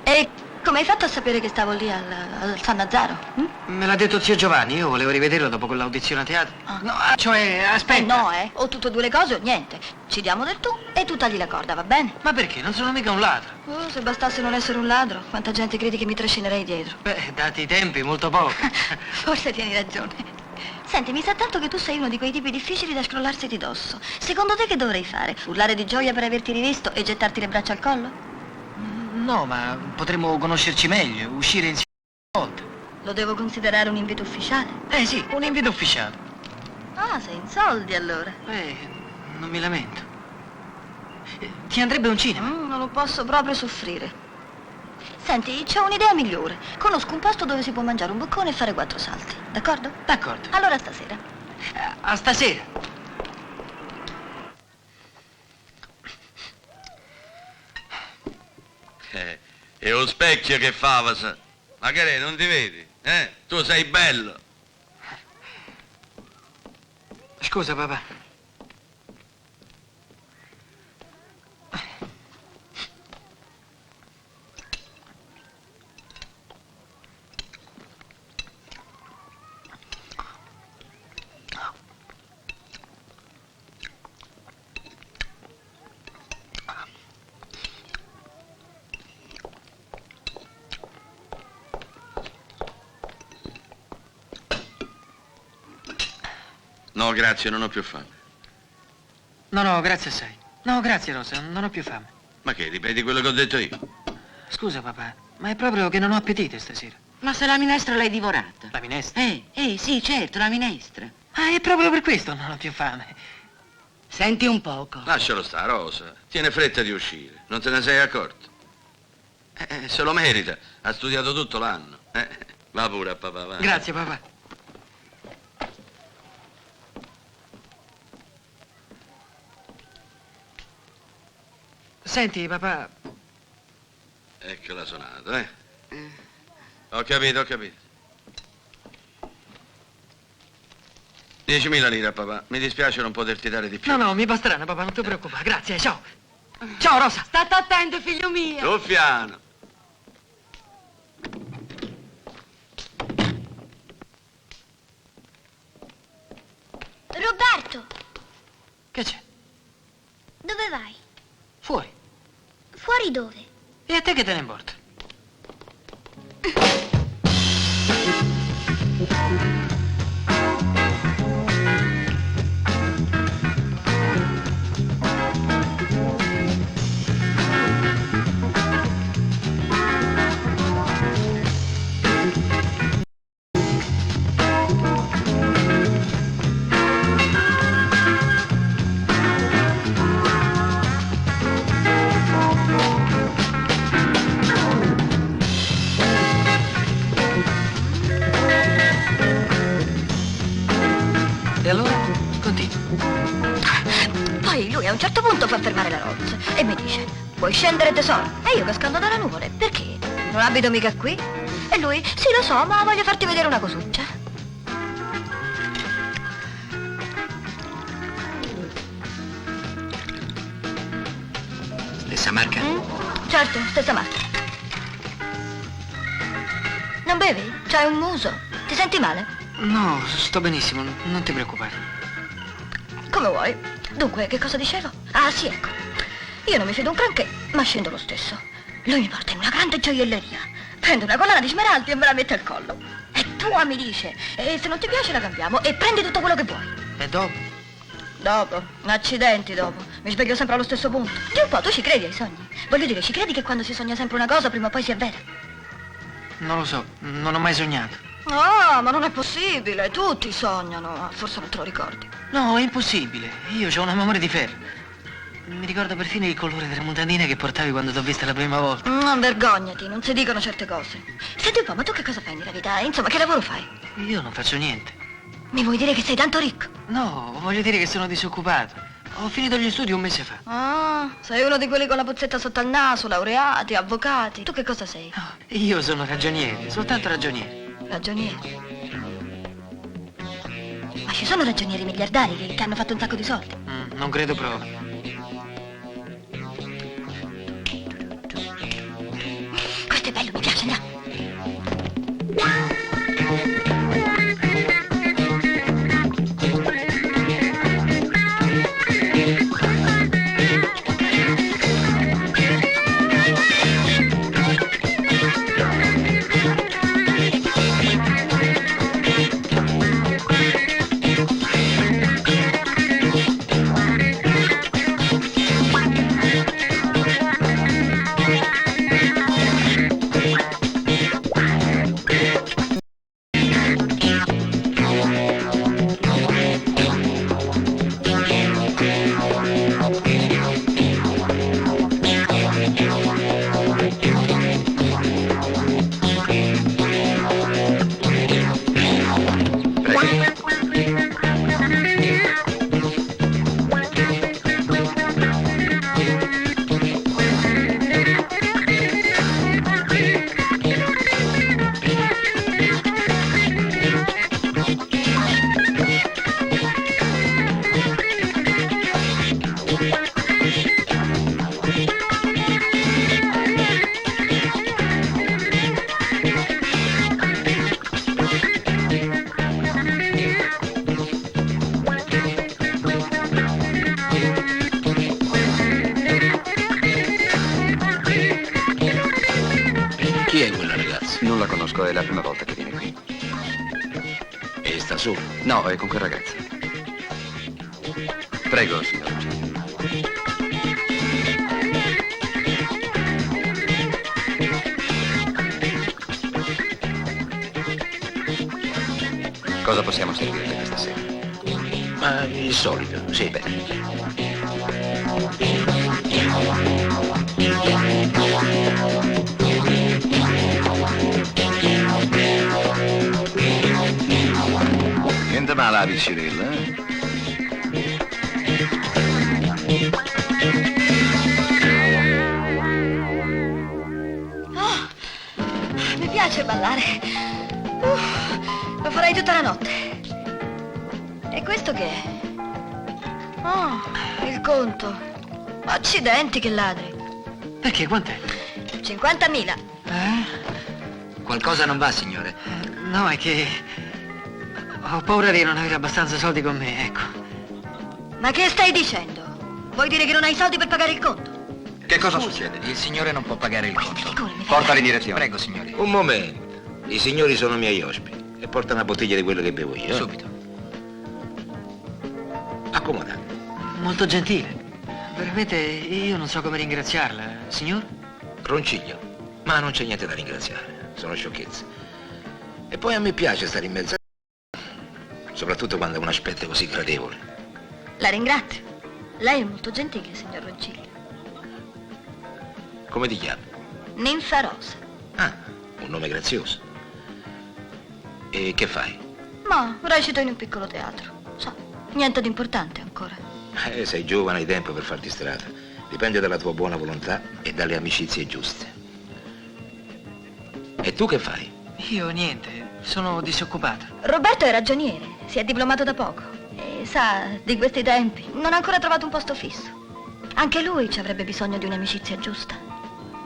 E come hai fatto a sapere che stavo lì al San Nazzaro? hm? Me l'ha detto zio Giovanni, io volevo rivederlo dopo quell'audizione a teatro. Ah. No, cioè, aspetta. No, o tutte e due le cose o niente. Ci diamo del tu e tu tagli la corda, va bene? Ma perché? Non sono mica un ladro. Oh, se bastasse non essere un ladro, quanta gente credi che mi trascinerei dietro. Beh, dati i tempi, molto poco. Forse tieni ragione. Senti, mi sa tanto che tu sei uno di quei tipi difficili da scrollarsi di dosso. Secondo te che dovrei fare? Urlare di gioia per averti rivisto e gettarti le braccia al collo? No, ma potremmo conoscerci meglio, uscire insieme una volta. Lo devo considerare un invito ufficiale? Sì, un invito ufficiale. Ah, sei in soldi allora. Non mi lamento. Ti andrebbe un cinema? Non lo posso proprio soffrire. Senti, c'ho un'idea migliore. Conosco un posto dove si può mangiare un boccone e fare 4 salti. D'accordo? D'accordo. Allora stasera. A stasera. E lo specchio che fa, sa? Ma che è, non ti vedi? Tu sei bello. Scusa, papà. No, grazie, non ho più fame. No, grazie assai. No, grazie, Rosa, non ho più fame. Ma che, ripeti quello che ho detto io? Scusa, papà, ma è proprio che non ho appetito stasera. Ma se la minestra l'hai divorata? La minestra? Sì, certo, la minestra. Ah, è proprio per questo non ho più fame. Senti un poco. Lascialo stare, Rosa. Tiene fretta di uscire. Non te ne sei accorto? Se lo merita. Ha studiato tutto l'anno. Va pure a papà, va. Grazie, papà. Senti, papà. Ecco la sonata, Ho capito, ho capito. 10.000 lire, papà. Mi dispiace non poterti dare di più. No, no, mi basteranno, papà, non ti preoccupare. Grazie, ciao. Ciao, Rosa. State attento, figlio mio. Soffiano. Roberto, Che c'è? dove vai? Fuori. Fuori dove? E a te che te ne importa? E allora? Continua. Poi lui a un certo punto fa fermare la Rolls e mi dice: puoi scendere tesoro? E io cascando dalle nuvole, perché? Non abito mica qui? E lui: sì, lo so, ma voglio farti vedere una cosuccia. Stessa marca? Certo, stessa marca. Non bevi? C'hai un muso. Ti senti male? No, sto benissimo, non ti preoccupare. Come vuoi. Dunque, che cosa dicevo? Ah, sì, ecco. Io non mi fido un granché, ma scendo lo stesso. Lui mi porta in una grande gioielleria. Prende una collana di smeraldi e me la mette al collo. È tua, mi dice. E se non ti piace la cambiamo e prendi tutto quello che vuoi. E dopo? Dopo, accidenti dopo. Mi sveglio sempre allo stesso punto. Di un po', tu ci credi ai sogni? Voglio dire, ci credi che quando si sogna sempre una cosa, prima o poi si avvera? Non lo so, non ho mai sognato. Ah, ma non è possibile. Tutti sognano. Forse non te lo ricordi. No, è impossibile. Io ho una memoria di ferro. Mi ricordo perfino il colore delle mutandine che portavi quando t'ho vista la prima volta. Non vergognati, non si dicono certe cose. Senti un po', ma tu che cosa fai nella vita? Insomma, che lavoro fai? Io non faccio niente. Mi vuoi dire che sei tanto ricco? No, voglio dire che sono disoccupato. Ho finito gli studi un mese fa. Ah, sei uno di quelli con la puzzetta sotto al naso, laureati, avvocati. Tu che cosa sei? No, io sono ragioniere, soltanto ragioniere. Ragioniere. Ma ci sono ragionieri miliardari che hanno fatto un sacco di soldi. Non credo proprio. Questo è bello, mi piace, andiamo. Chi è quella ragazza? Non la conosco, è la prima volta che viene qui. E sta sola? No, è con quel ragazzo. Prego, signor Ruggeri. Cosa possiamo servirle questa sera? Ma il solito, sì. Niente male a Piccirilla, eh? Oh, mi piace ballare. Lo farei tutta la notte. E E questo che è? Oh, il conto. Accidenti, che ladri. Perché? Quant'è? 50.000. Qualcosa non va, signore? No, è che ho paura di non avere abbastanza soldi con me, ecco. Ma che stai dicendo? Vuoi dire che non hai soldi per pagare il conto? Che cosa succede? Il signore non può pagare il conto. Portali in direzione. Prego, signori. Un momento. I signori sono miei ospiti e porta una bottiglia di quello che bevo io. Subito. Accomodate. Molto gentile. Veramente io non so come ringraziarla, signor? Ronciglio. Ma non c'è niente da ringraziare. Sono sciocchezze. E poi a me piace stare in mezzo a... soprattutto quando è un aspetto così gradevole. La ringrazio. Lei è molto gentile, signor Ronciglio. Come ti chiami? Ninfa Rosa. Ah, un nome grazioso. E che fai? Ma recito in un piccolo teatro. So, niente di importante ancora. Sei giovane, hai tempo per farti strada. Dipende dalla tua buona volontà e dalle amicizie giuste. E tu che fai? Io niente, sono disoccupato. Roberto è ragioniere, si è diplomato da poco. E sa, di questi tempi, non ha ancora trovato un posto fisso. Anche lui ci avrebbe bisogno di un'amicizia giusta,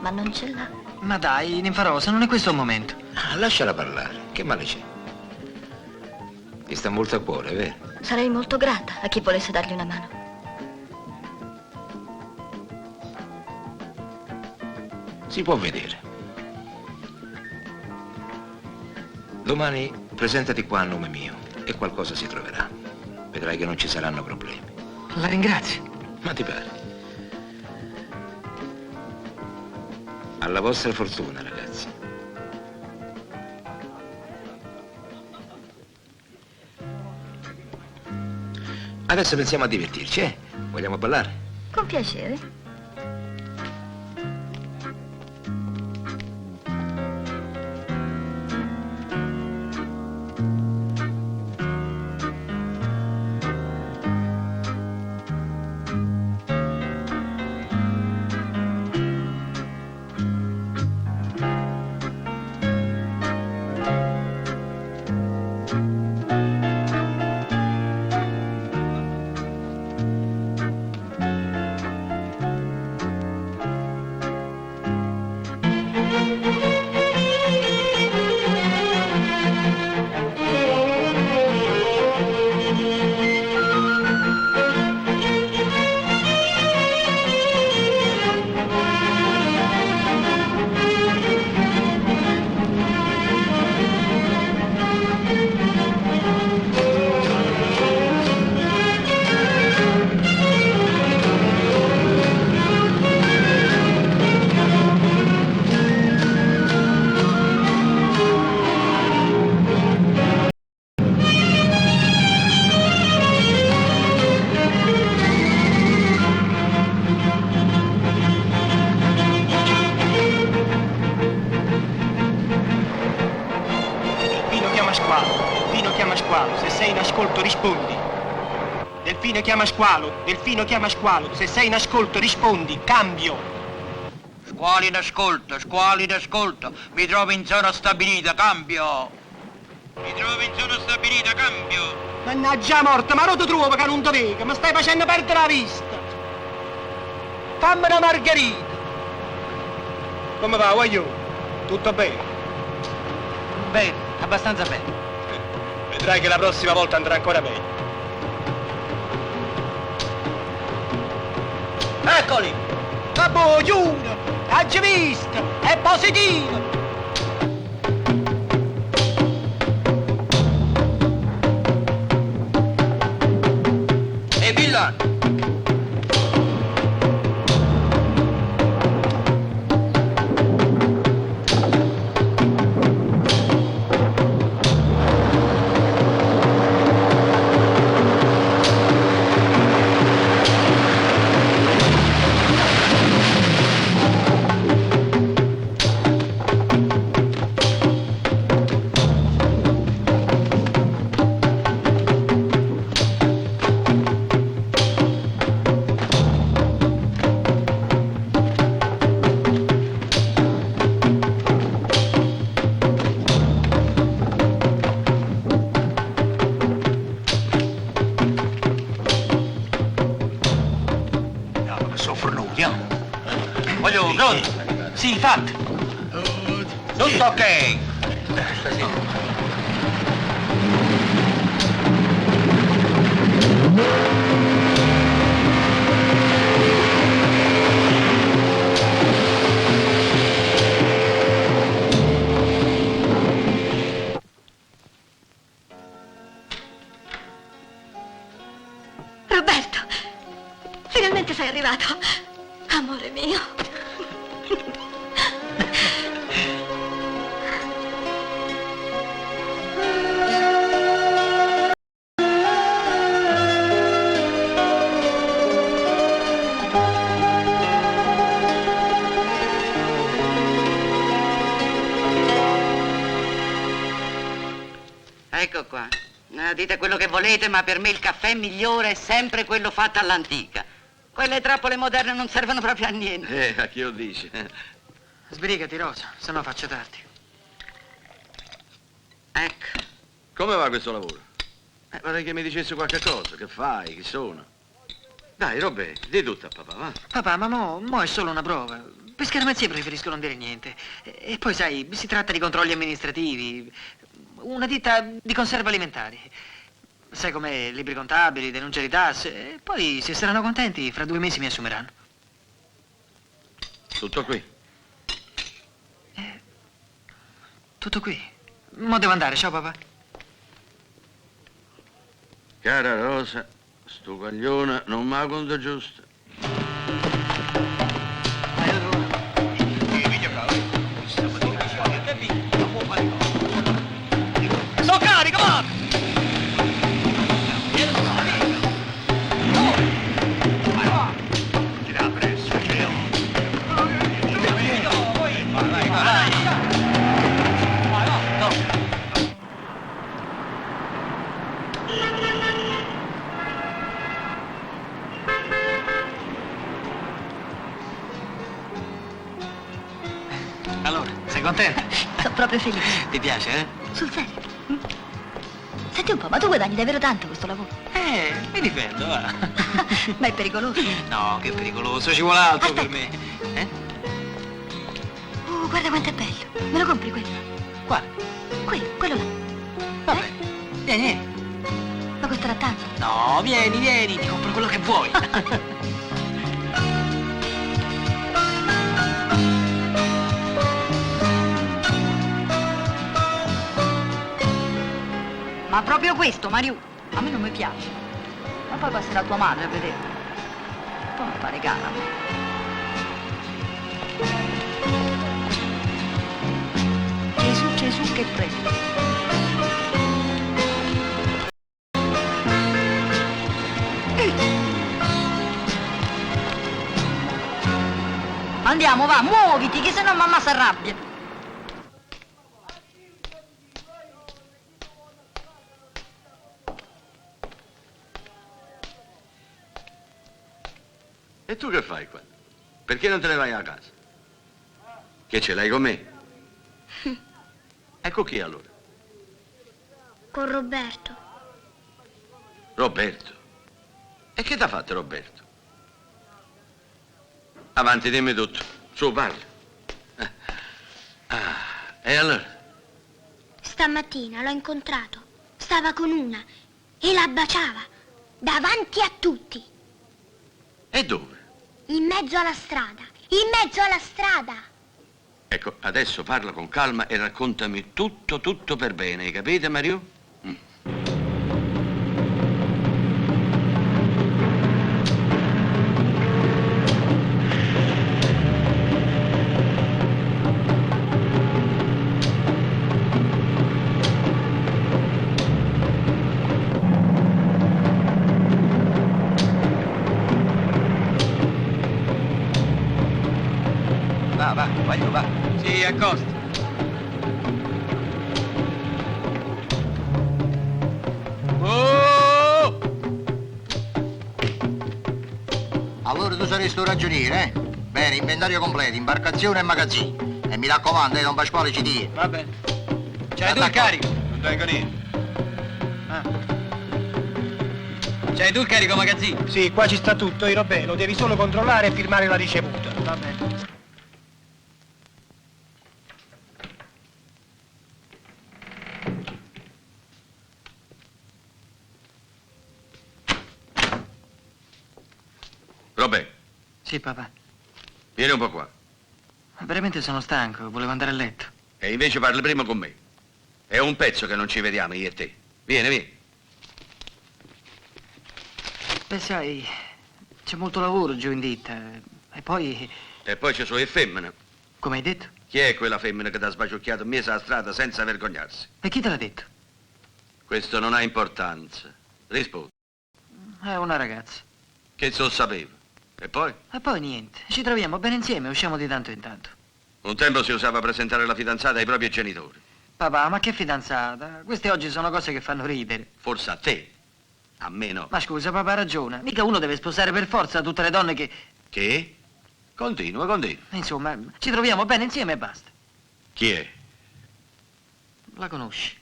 ma non ce l'ha. Ma dai, Ninfarosa, non è questo il momento. Ah, lasciala parlare, che male c'è? Ti sta molto a cuore, vero? Sarei molto grata a chi volesse dargli una mano. Si può vedere. Domani presentati qua a nome mio e qualcosa si troverà. Vedrai che non ci saranno problemi. La ringrazio. Ma ti pare? Alla vostra fortuna, ragazzi. Adesso pensiamo a divertirci, eh? Vogliamo ballare? Con piacere. Delfino chiama Squalo, se sei in ascolto rispondi, cambio. Squalo in ascolto, mi trovo in zona stabilita, cambio. Mi trovo in zona stabilita, cambio. Mannaggia morta, ma non ti trovo che non ti vedo, mi stai facendo perdere la vista. Fammi una margherita. Come va, voglio? Tutto bene? Bene, abbastanza bene. Vedrai che la prossima volta andrà ancora meglio. Eccoli! Vabbè, giuro! Hai visto? È positivo! E Villan! cornuti, oh. Voglio, pronto? Sì, fatto. Tutto ok. Roberto, finalmente sei arrivato. Amore mio. Ecco qua. Dite quello che volete, ma per me il caffè migliore è sempre quello fatto all'antica. Quelle trappole moderne non servono proprio a niente. A chi lo dici? Sbrigati, Rosa, se no faccio tardi. Ecco. Come va questo lavoro? Vorrei che mi dicessi qualche cosa. Che fai? Chi sono? Dai, Roberto, di tutto a papà, va. Papà, ma mo è solo una prova. Per scaramanzia preferisco non dire niente. E poi, sai, si tratta di controlli amministrativi. Una ditta di conserve alimentari. Sai com'è, libri contabili, denunce di tasse. E poi, se saranno contenti, fra 2 mesi mi assumeranno. Tutto qui. Tutto qui. Mo devo andare, ciao papà. Cara Rosa, sto coglione non mi conta giusto. Sono carico, va! Allora, sei contenta? Sono proprio felice. Ti piace, eh? Sul serio. Senti un po', ma tu guadagni davvero tanto questo lavoro? Mi difendo, va. Ma è pericoloso. No, che pericoloso, ci vuole altro per me. Guarda quanto è bello. Me lo compri quello? Quale? Quello là. Vabbè, vieni. Ma costerà tanto. No, vieni, ti compro quello che vuoi. Ma proprio questo, Mariù, a me non mi piace. Ma poi passerà tua madre a vedere. Poi mi pare cara a me. Gesù che prende. Andiamo, va, muoviti, che sennò mamma si arrabbia. E tu che fai qua? Perché non te ne vai a casa? Che ce l'hai con me? Ecco chi allora? Con Roberto. Roberto. E che t'ha fatto Roberto? Avanti, dimmi tutto. Su, parla. E allora? Stamattina l'ho incontrato. Stava con una e la baciava davanti a tutti. E dove? In mezzo alla strada. In mezzo alla strada. Ecco, adesso parla con calma e raccontami tutto per bene, hai capito, Mario? Va. Sì, accosta. Oh! Allora tu saresti un ragioniere, eh? Bene, inventario completo, imbarcazione e magazzino. E mi raccomando, non pasquale ci dia. Va bene. C'hai tu il carico? Non tengo niente. C'hai tu il carico magazzino? Sì, qua ci sta tutto, Robè. Lo devi solo controllare e firmare la ricevuta. Va bene. Robè, Sì, papà. vieni un po' qua. Veramente sono stanco, volevo andare a letto. E invece parli prima con me. È un pezzo che non ci vediamo, io e te. Vieni, vieni. Beh, sai, c'è molto lavoro giù in ditta. E poi, E poi ci sono le femmine. come hai detto? Chi è quella femmina che ti ha sbaciucchiato in mezzo alla strada senza vergognarsi? E chi te l'ha detto? Questo non ha importanza. Rispondi. È una ragazza. Che so sapevo. E poi? E poi niente, ci troviamo bene insieme, usciamo di tanto in tanto. Un tempo si usava presentare la fidanzata ai propri genitori. Papà, ma che fidanzata? Queste oggi sono cose che fanno ridere. Forse a te. A me no. Ma scusa, papà ha ragione. Mica uno deve sposare per forza tutte le donne che... Che? Continua, continua. Insomma, ci troviamo bene insieme e basta. Chi è? La conosci?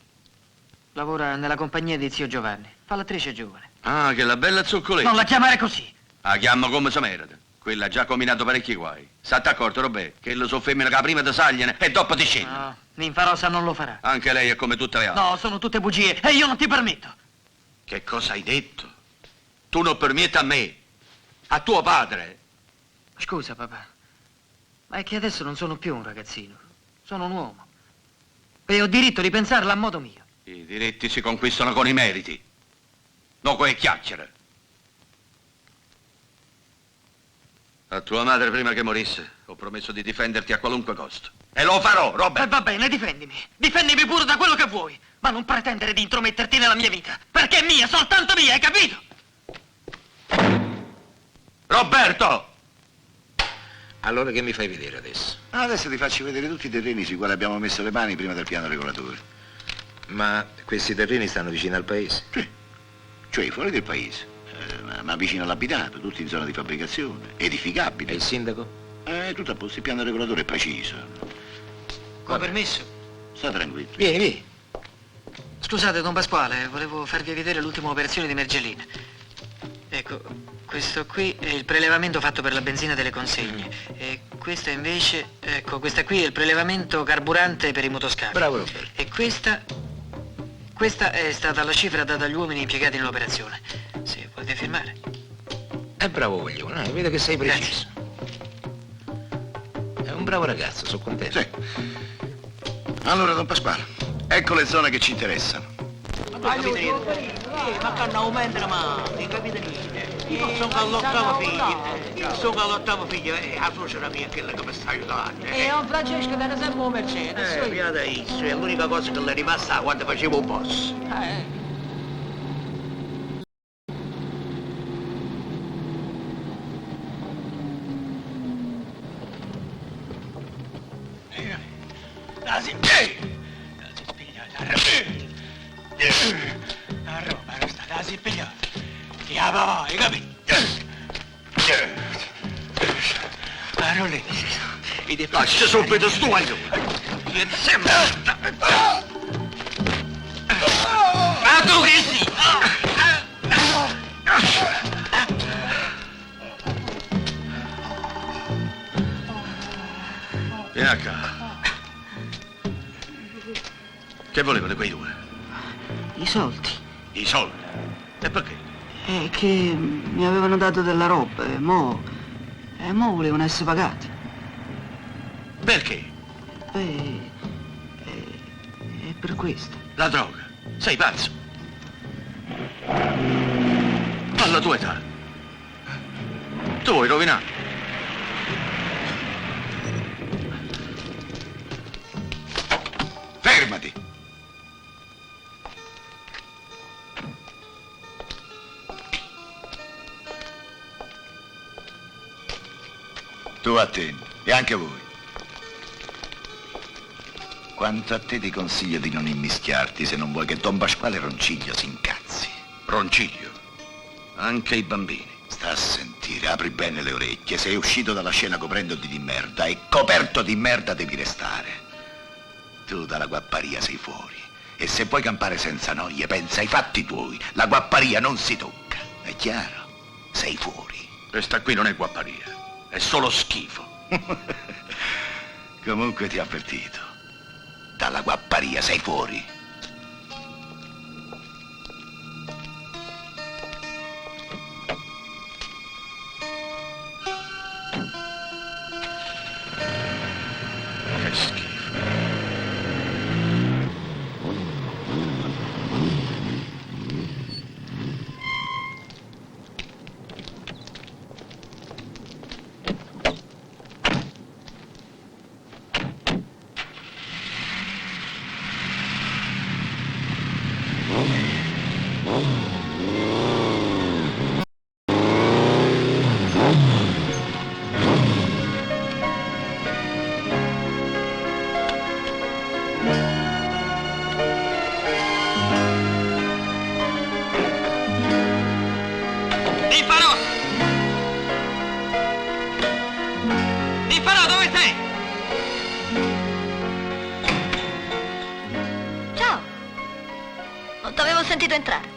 Lavora nella compagnia di zio Giovanni. Fa l'attrice giovane. Ah, che la bella zoccoletta. Non la chiamare così. La chiamo come si merita. Quella ha già combinato parecchi guai. State accorto, Robè, che lo so femmina che prima ti sagliene e dopo ti scendono. No, Ninfarosa non lo farà. Anche lei è come tutte le altre. No, sono tutte bugie e io non ti permetto. Che cosa hai detto? Tu non permetti a me, a tuo padre. Scusa, papà, ma è che adesso non sono più un ragazzino. Sono un uomo. E ho diritto di pensarla a modo mio. I diritti si conquistano con i meriti, non con le chiacchiere. A tua madre, prima che morisse, ho promesso di difenderti a qualunque costo. E lo farò, Robert. Va bene, difendimi. Difendimi pure da quello che vuoi. Ma non pretendere di intrometterti nella mia vita. Perché è mia, soltanto mia, hai capito? Roberto! Allora che mi fai vedere adesso? Adesso ti faccio vedere tutti i terreni sui quali abbiamo messo le mani prima del piano regolatore. Ma questi terreni stanno vicino al paese? Sì, cioè fuori del paese, ma vicino all'abitato, tutti in zona di fabbricazione, edificabili. E il sindaco? Tutto a posto, il piano regolatore è preciso. Con permesso? Sta tranquillo. Vieni, vieni. Scusate, Don Pasquale, volevo farvi vedere l'ultima operazione di Mergellina. Ecco, questo qui è il prelevamento fatto per la benzina delle consegne. E questa invece, ecco, questa qui è il prelevamento carburante per i motoscafi. Bravo, Roberto. E questa è stata la cifra data agli uomini impiegati nell'operazione. Se volete firmare. È bravo coglione, vedo che sei preciso. È un bravo ragazzo, sono contento. Sì. Allora, Don Pasquale, ecco le zone che ci interessano. Ma che non aumentano mai, capite niente? Io sono all'ottavo figlio, e la suocera mia è quella che mi sta aiutando. E Don Francesco deve sempre un Mercedes. Via da isso, è l'unica cosa che le è rimasta quando facevo un boss. La roba non sta da si pigliata. Ti va, hai capito? Parole, e ti faccio subito sto aglio. Ti sembra? Ma tu che sei? Vieni qua. Che volevano quei due? I soldi. I soldi? E perché? È che mi avevano dato della roba e mo volevano essere pagati. Perché? È per questo. La droga. Sei pazzo. Alla tua età. Tu vuoi rovinare. Fermati! Tu attenti, e anche voi. Quanto a te ti consiglio di non immischiarti se non vuoi che Don Pasquale Ronciglio si incazzi. Ronciglio? Anche i bambini. Sta a sentire, apri bene le orecchie. Sei uscito dalla scena coprendoti di merda e coperto di merda devi restare. Tu dalla guapparia sei fuori. E se vuoi campare senza noie, pensa ai fatti tuoi. La guapparia non si tocca. È chiaro? Sei fuori. Questa qui non è guapparia, è solo schifo. Comunque ti ho avvertito. Dalla guapparia sei fuori. Che schifo. Nifarò, dove sei? Ciao. Non t'avevo sentito entrare.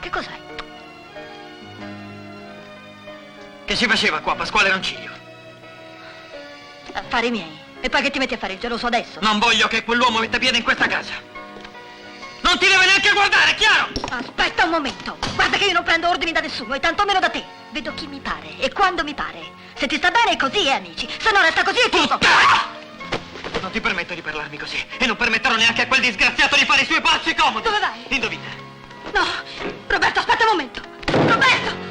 Che cos'hai? Che si faceva qua, Pasquale Ronciglio? Affari miei. E poi che ti metti a fare il geloso adesso? Non voglio che quell'uomo metta piede in questa casa. Non ti deve neanche guardare, chiaro? Aspetta un momento. Guarda che io non prendo ordini da nessuno e tantomeno da te. Vedo chi mi pare e quando mi pare. Se ti sta bene è così, amici. Se no resta così e tutto. Non ti permetto di parlarmi così. E non permetterò neanche a quel disgraziato di fare i suoi passi comodi. Dove vai? Indovina. No. Roberto, aspetta un momento. Roberto!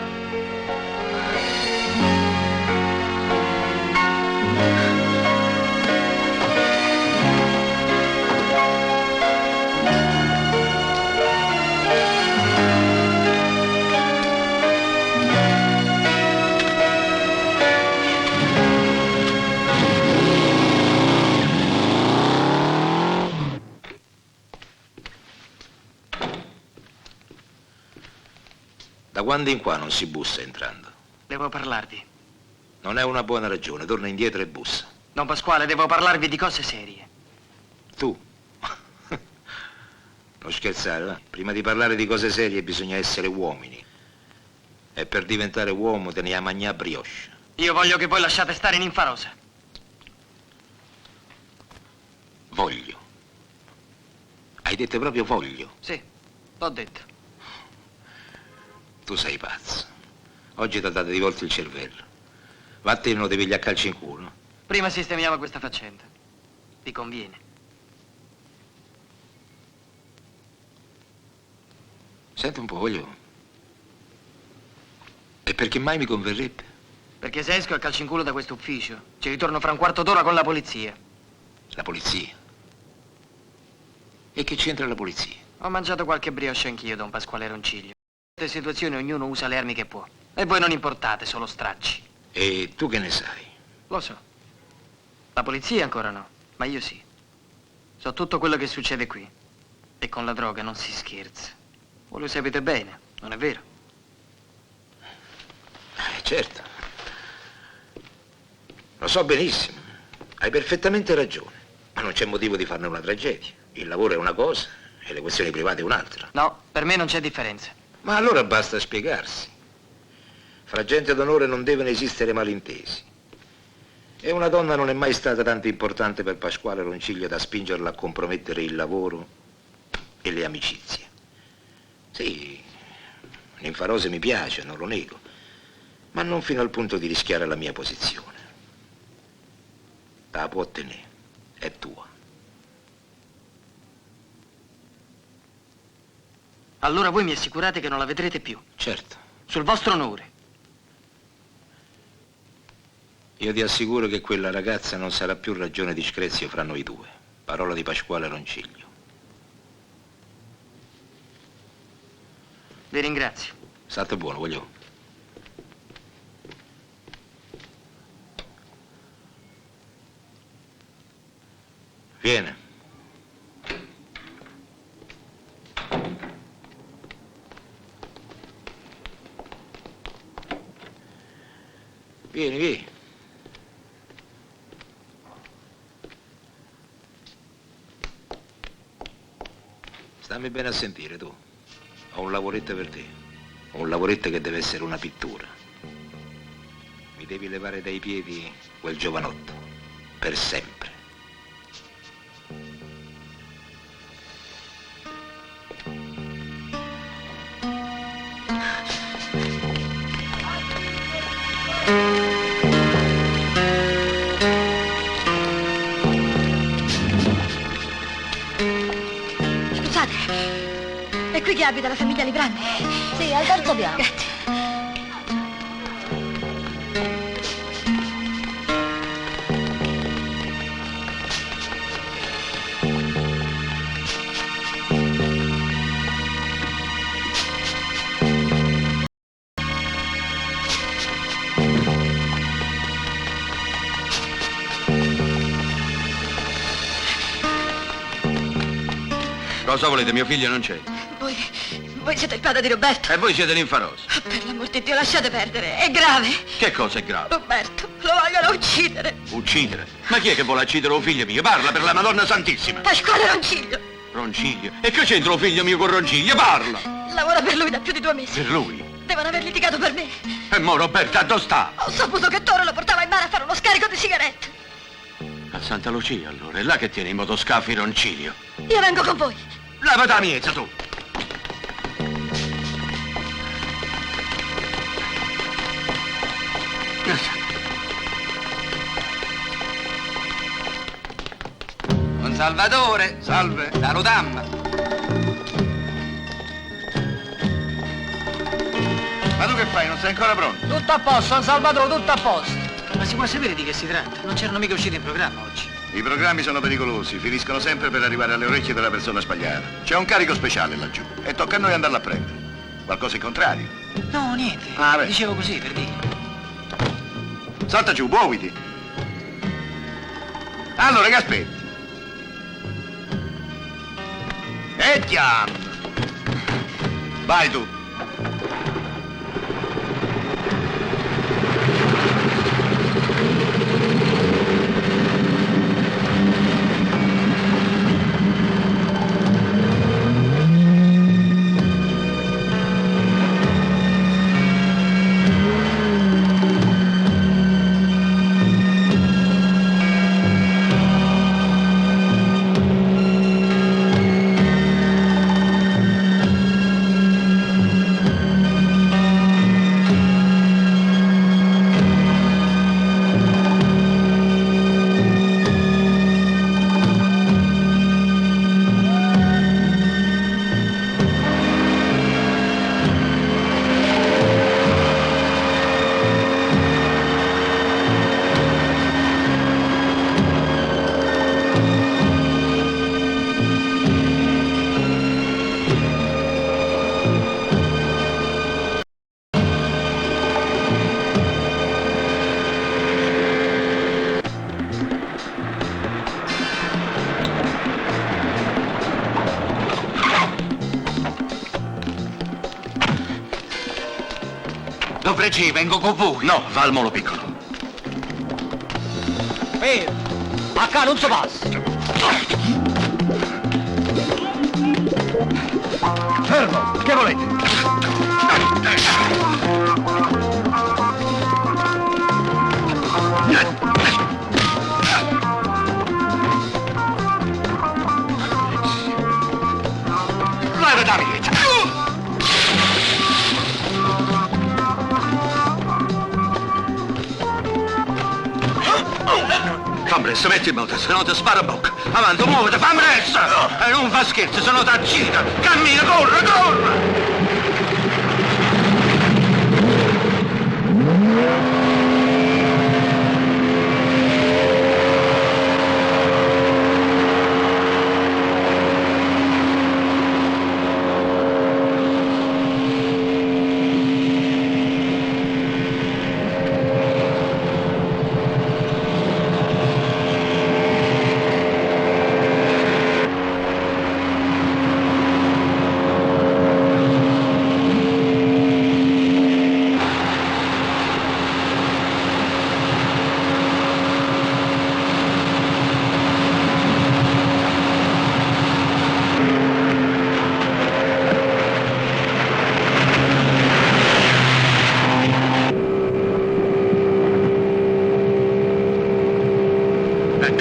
Da quando in qua non si bussa entrando? Devo parlarvi. Non è una buona ragione, torna indietro e bussa. Don Pasquale, devo parlarvi di cose serie. Tu? Non scherzare, va? Prima di parlare di cose serie bisogna essere uomini. E per diventare uomo te ne ha mangià brioche. Io voglio che voi lasciate stare Ninfarosa. Voglio. Hai detto proprio voglio? Sì, l'ho detto. Tu sei pazzo. Oggi ti ha dato di volta il cervello. Vattene, non ti piglia a calci in culo. Prima sistemiamo questa faccenda. Vi conviene. Senti un po', voglio. E perché mai mi converrebbe? Perché se esco a calci in culo da questo ufficio, ci ritorno fra un quarto d'ora con la polizia. La polizia? E che c'entra la polizia? Ho mangiato qualche brioche anch'io, Don Pasquale Ronciglio. In queste situazioni ognuno usa le armi che può. E voi non importate, solo stracci. E tu che ne sai? Lo so. La polizia ancora no, ma io sì. So tutto quello che succede qui. E con la droga non si scherza. Voi lo sapete bene, non è vero? Certo. Lo so benissimo. Hai perfettamente ragione. Ma non c'è motivo di farne una tragedia. Il lavoro è una cosa e le questioni private un'altra. No, per me non c'è differenza. Ma allora basta spiegarsi. Fra gente d'onore non devono esistere malintesi. E una donna non è mai stata tanto importante per Pasquale Ronciglio da spingerla a compromettere il lavoro e le amicizie. Sì, Ninfarose mi piace, non lo nego, ma non fino al punto di rischiare la mia posizione. La può tenere, è tua. Allora voi mi assicurate che non la vedrete più? Certo. Sul vostro onore? Io ti assicuro che quella ragazza non sarà più ragione di screzio fra noi due. Parola di Pasquale Ronciglio. Vi ringrazio. State buono, voglio. Viene. Vieni, vieni. Stammi bene a sentire, tu. Ho un lavoretto per te. Un lavoretto che deve essere una pittura. Mi devi levare dai piedi quel giovanotto. Per sempre. Scusate, è qui che abita la famiglia Librandi? Sì, al terzo piano. Grazie. Cosa volete? Mio figlio non c'è. Voi siete il padre di Roberto? E voi siete l'infarosa. Oh, per l'amor di Dio, lasciate perdere, è grave. Che cosa è grave? Roberto, lo vogliono uccidere. Uccidere? Ma chi è che vuole uccidere un figlio mio? Parla per la Madonna Santissima. Pasquale Ronciglio. Ronciglio? E che c'entra un figlio mio con Ronciglio? Parla! Lavora per lui da più di 2 mesi. Per lui? Devono aver litigato per me. E mo Roberta, dove sta? Ho saputo che Toro lo portava in mare a fare uno scarico di sigarette. A Santa Lucia, allora. È là che tiene i motoscafi Ronciglio. Io vengo con voi. Lavati la miezza, tu! Don Salvatore. Salve. Da Rodamma. Ma tu che fai? Non sei ancora pronto? Tutto a posto, San Salvatore, tutto a posto. Ma si può sapere di che si tratta? Non c'erano mica usciti in programma oggi. I programmi sono pericolosi, finiscono sempre per arrivare alle orecchie della persona sbagliata. C'è un carico speciale laggiù e tocca a noi andarlo a prendere. Qualcosa in contrario? No, niente. Ah, beh. Dicevo così, per dire. Salta giù, muoviti. Allora, che aspetti? E chiam! Vai tu. Dove ci vengo con voi? No, va al molo piccolo. A ca non si passa. Fermo! Che volete? Leva da miezza. Fammi presto, metti in moto, se no ti sparo a bocca. Avanti, muoviti, fammi presto! E non fa scherzo, se no ti aggita. Cammina, corre, corre!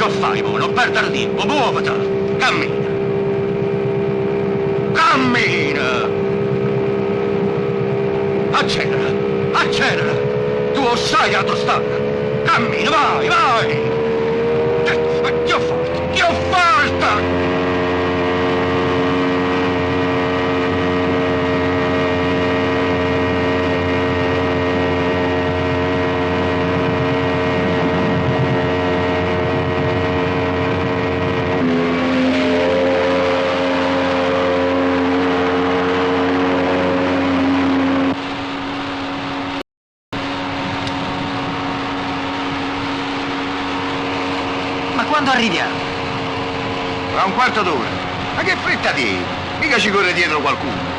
che fai, mo? Non perdere tempo, muoviti! Cammina! Cammina! Accelera! Accelera! Tu lo sai la tua strada! Cammina, vai, vai! Più forte! Più forte! Quando arriviamo? Tra un quarto d'ora. Ma che fretta tieni? Mica ci corre dietro qualcuno.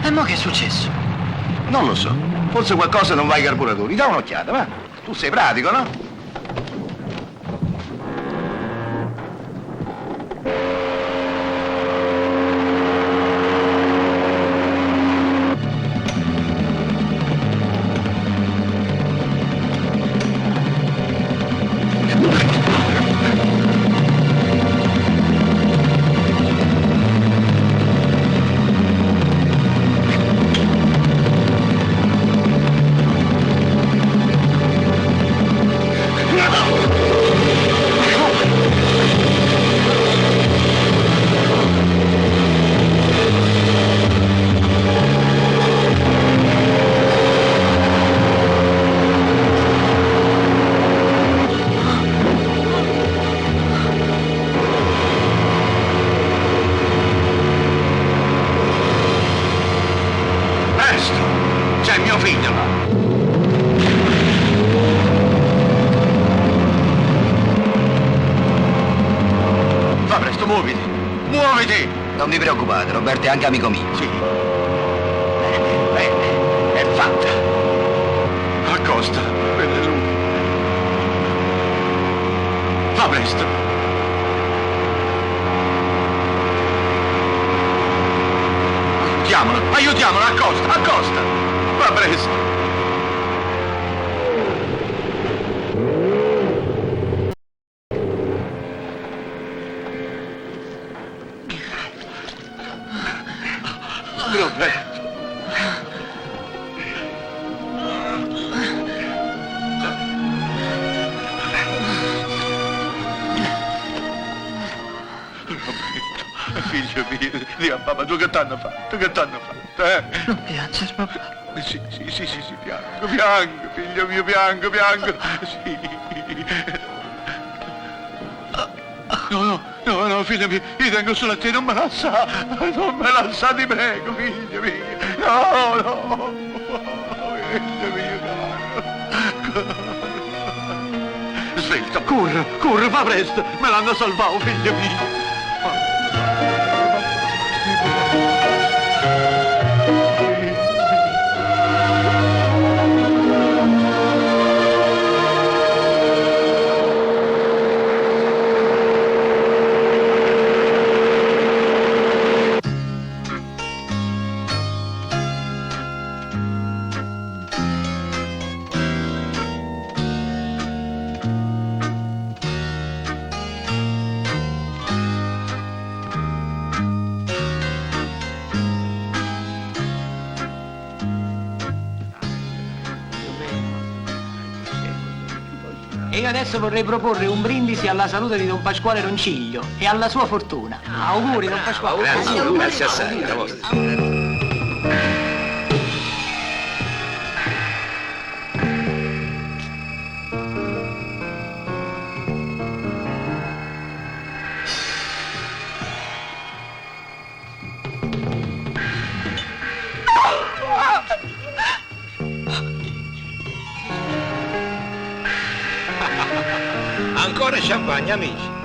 E mo che è successo? Non lo so. Forse qualcosa non va ai carburatori. Da un'occhiata, va. Tu sei pratico, no? C'è mio figlio là. Va presto, muoviti. Muoviti! Non vi preoccupate, Roberto è anche amico mio. Sì. Bene, è fatta. Accosta, quello è lui. Va presto. Aiutiamolo, accosta, accosta! Va presto! Roberto! Figlio mio, Dio, papà, tu che t'hanno fatto? Che t'hanno fatto, eh? Non piangere, papà. Sì, piango, figlio mio, piango. Sì. No, figlio mio, io tengo solo a te, non me la sa, ti prego, figlio mio. No, figlio mio, caro. Svelto, corre, va presto, me l'hanno salvato, figlio mio. E io adesso vorrei proporre un brindisi alla salute di Don Pasquale Ronciglio e alla sua fortuna. Auguri, Don Pasquale. Grazie assai, la vostra. compagni, amici.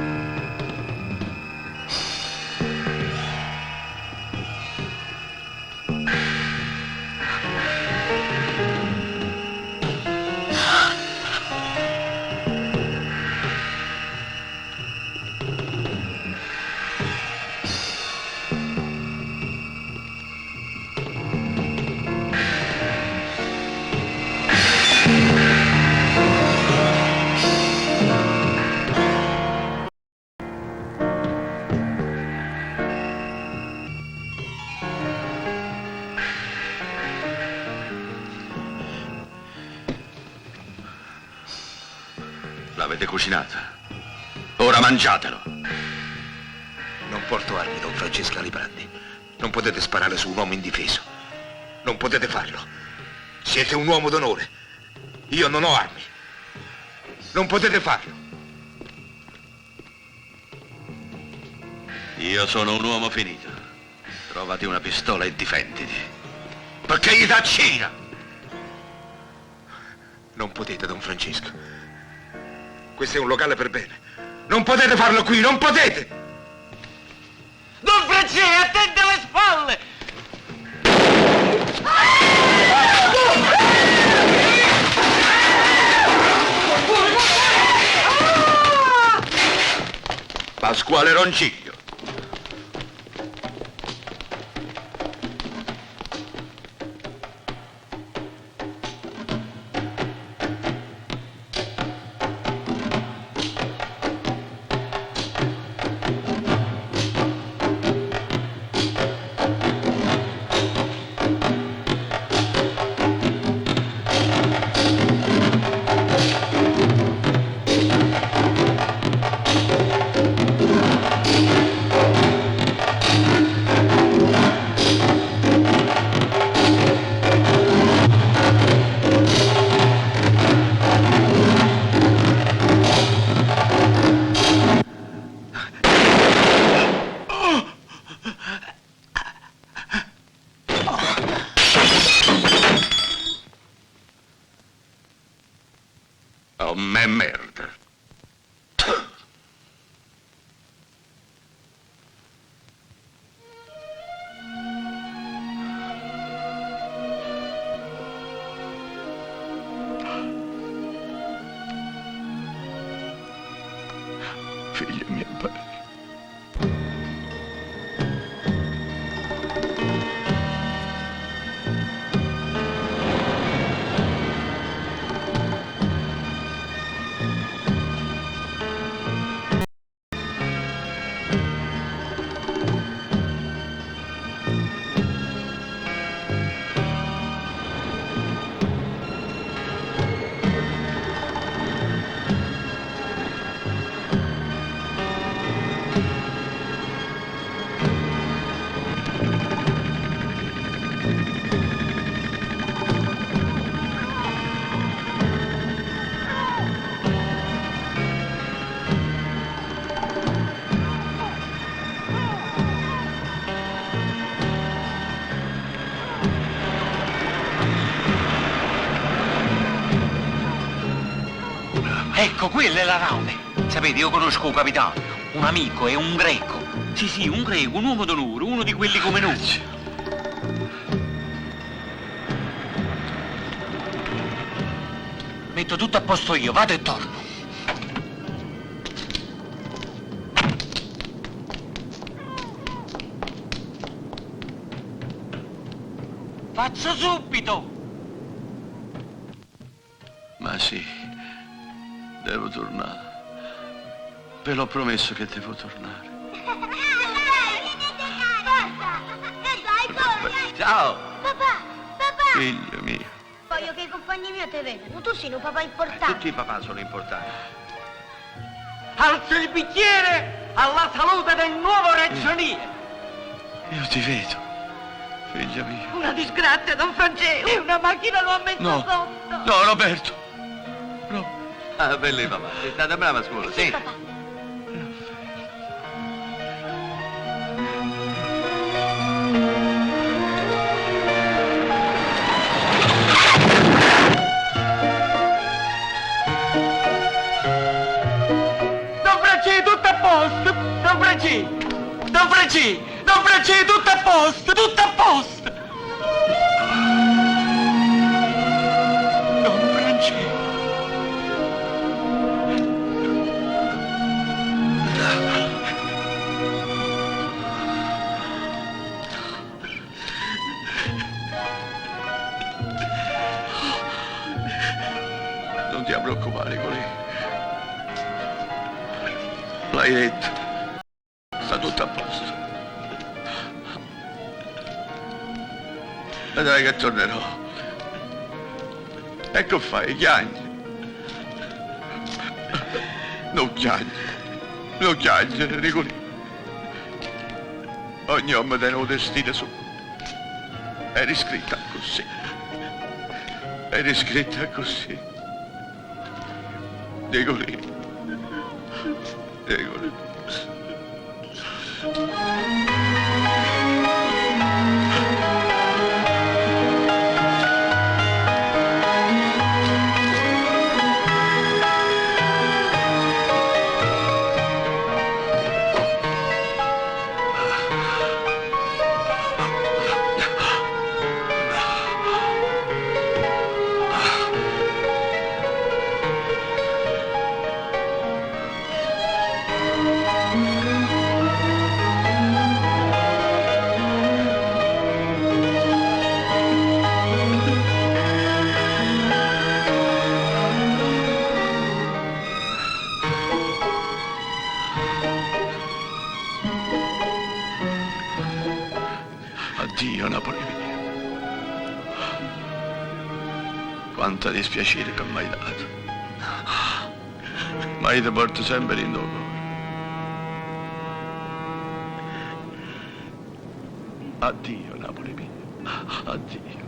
L'avete cucinata. Ora mangiatelo. Non porto armi, don Francesco Aliprandi. Non potete sparare su un uomo indifeso. Non potete farlo. Siete un uomo d'onore. Io non ho armi. Non potete farlo. Io sono un uomo finito. Trovati una pistola e difenditi. Perché gli dà Cina? Non potete, don Francesco. Questo è un locale per bene. Non potete farlo qui, non potete! Don Francesco, attenti alle spalle! Pasquale Ronciglio. Oh, me merda. Figlio mio bello. Ecco, quella è la nave. Sapete, io conosco un capitano, un amico, è un greco. Sì, un greco, un uomo d'onore, uno di quelli come noi. Metto tutto a posto io, vado e torno. Faccio subito! Ma sì, devo tornare. Ve l'ho promesso che devo tornare. Ciao! Papà! Figlio mio. Voglio che i compagni miei te vedano. Tu sei un papà importante. Tutti i papà sono importanti. Alza il bicchiere alla salute del nuovo ragioniere! Io ti vedo, figlio mio. Una disgrazia, don Francesco! E una macchina lo ha messo No. sotto! No, Roberto. Ah, bella papà, sei stata brava a scuola, sì. Papà. Don posto! Don Franci! Don Franci! Don Franci, tutto a posto! Tutto a posto! Don Franci! Non ti preoccupare, Nicolì. L'hai detto. Sta tutto a posto. Vedrai che tornerò. Ecco fai, chiagni. Non chiagni. Non chiagni, Nicolì. Ogni uomo tiene un destino su. È riscritta così. È riscritta così. Nicolì. Nicolì. Addio, Napoli mia. Quanto dispiacere che mi hai dato. Ma io ti porto sempre in tuo cuore. Addio, Napoli mia. Addio.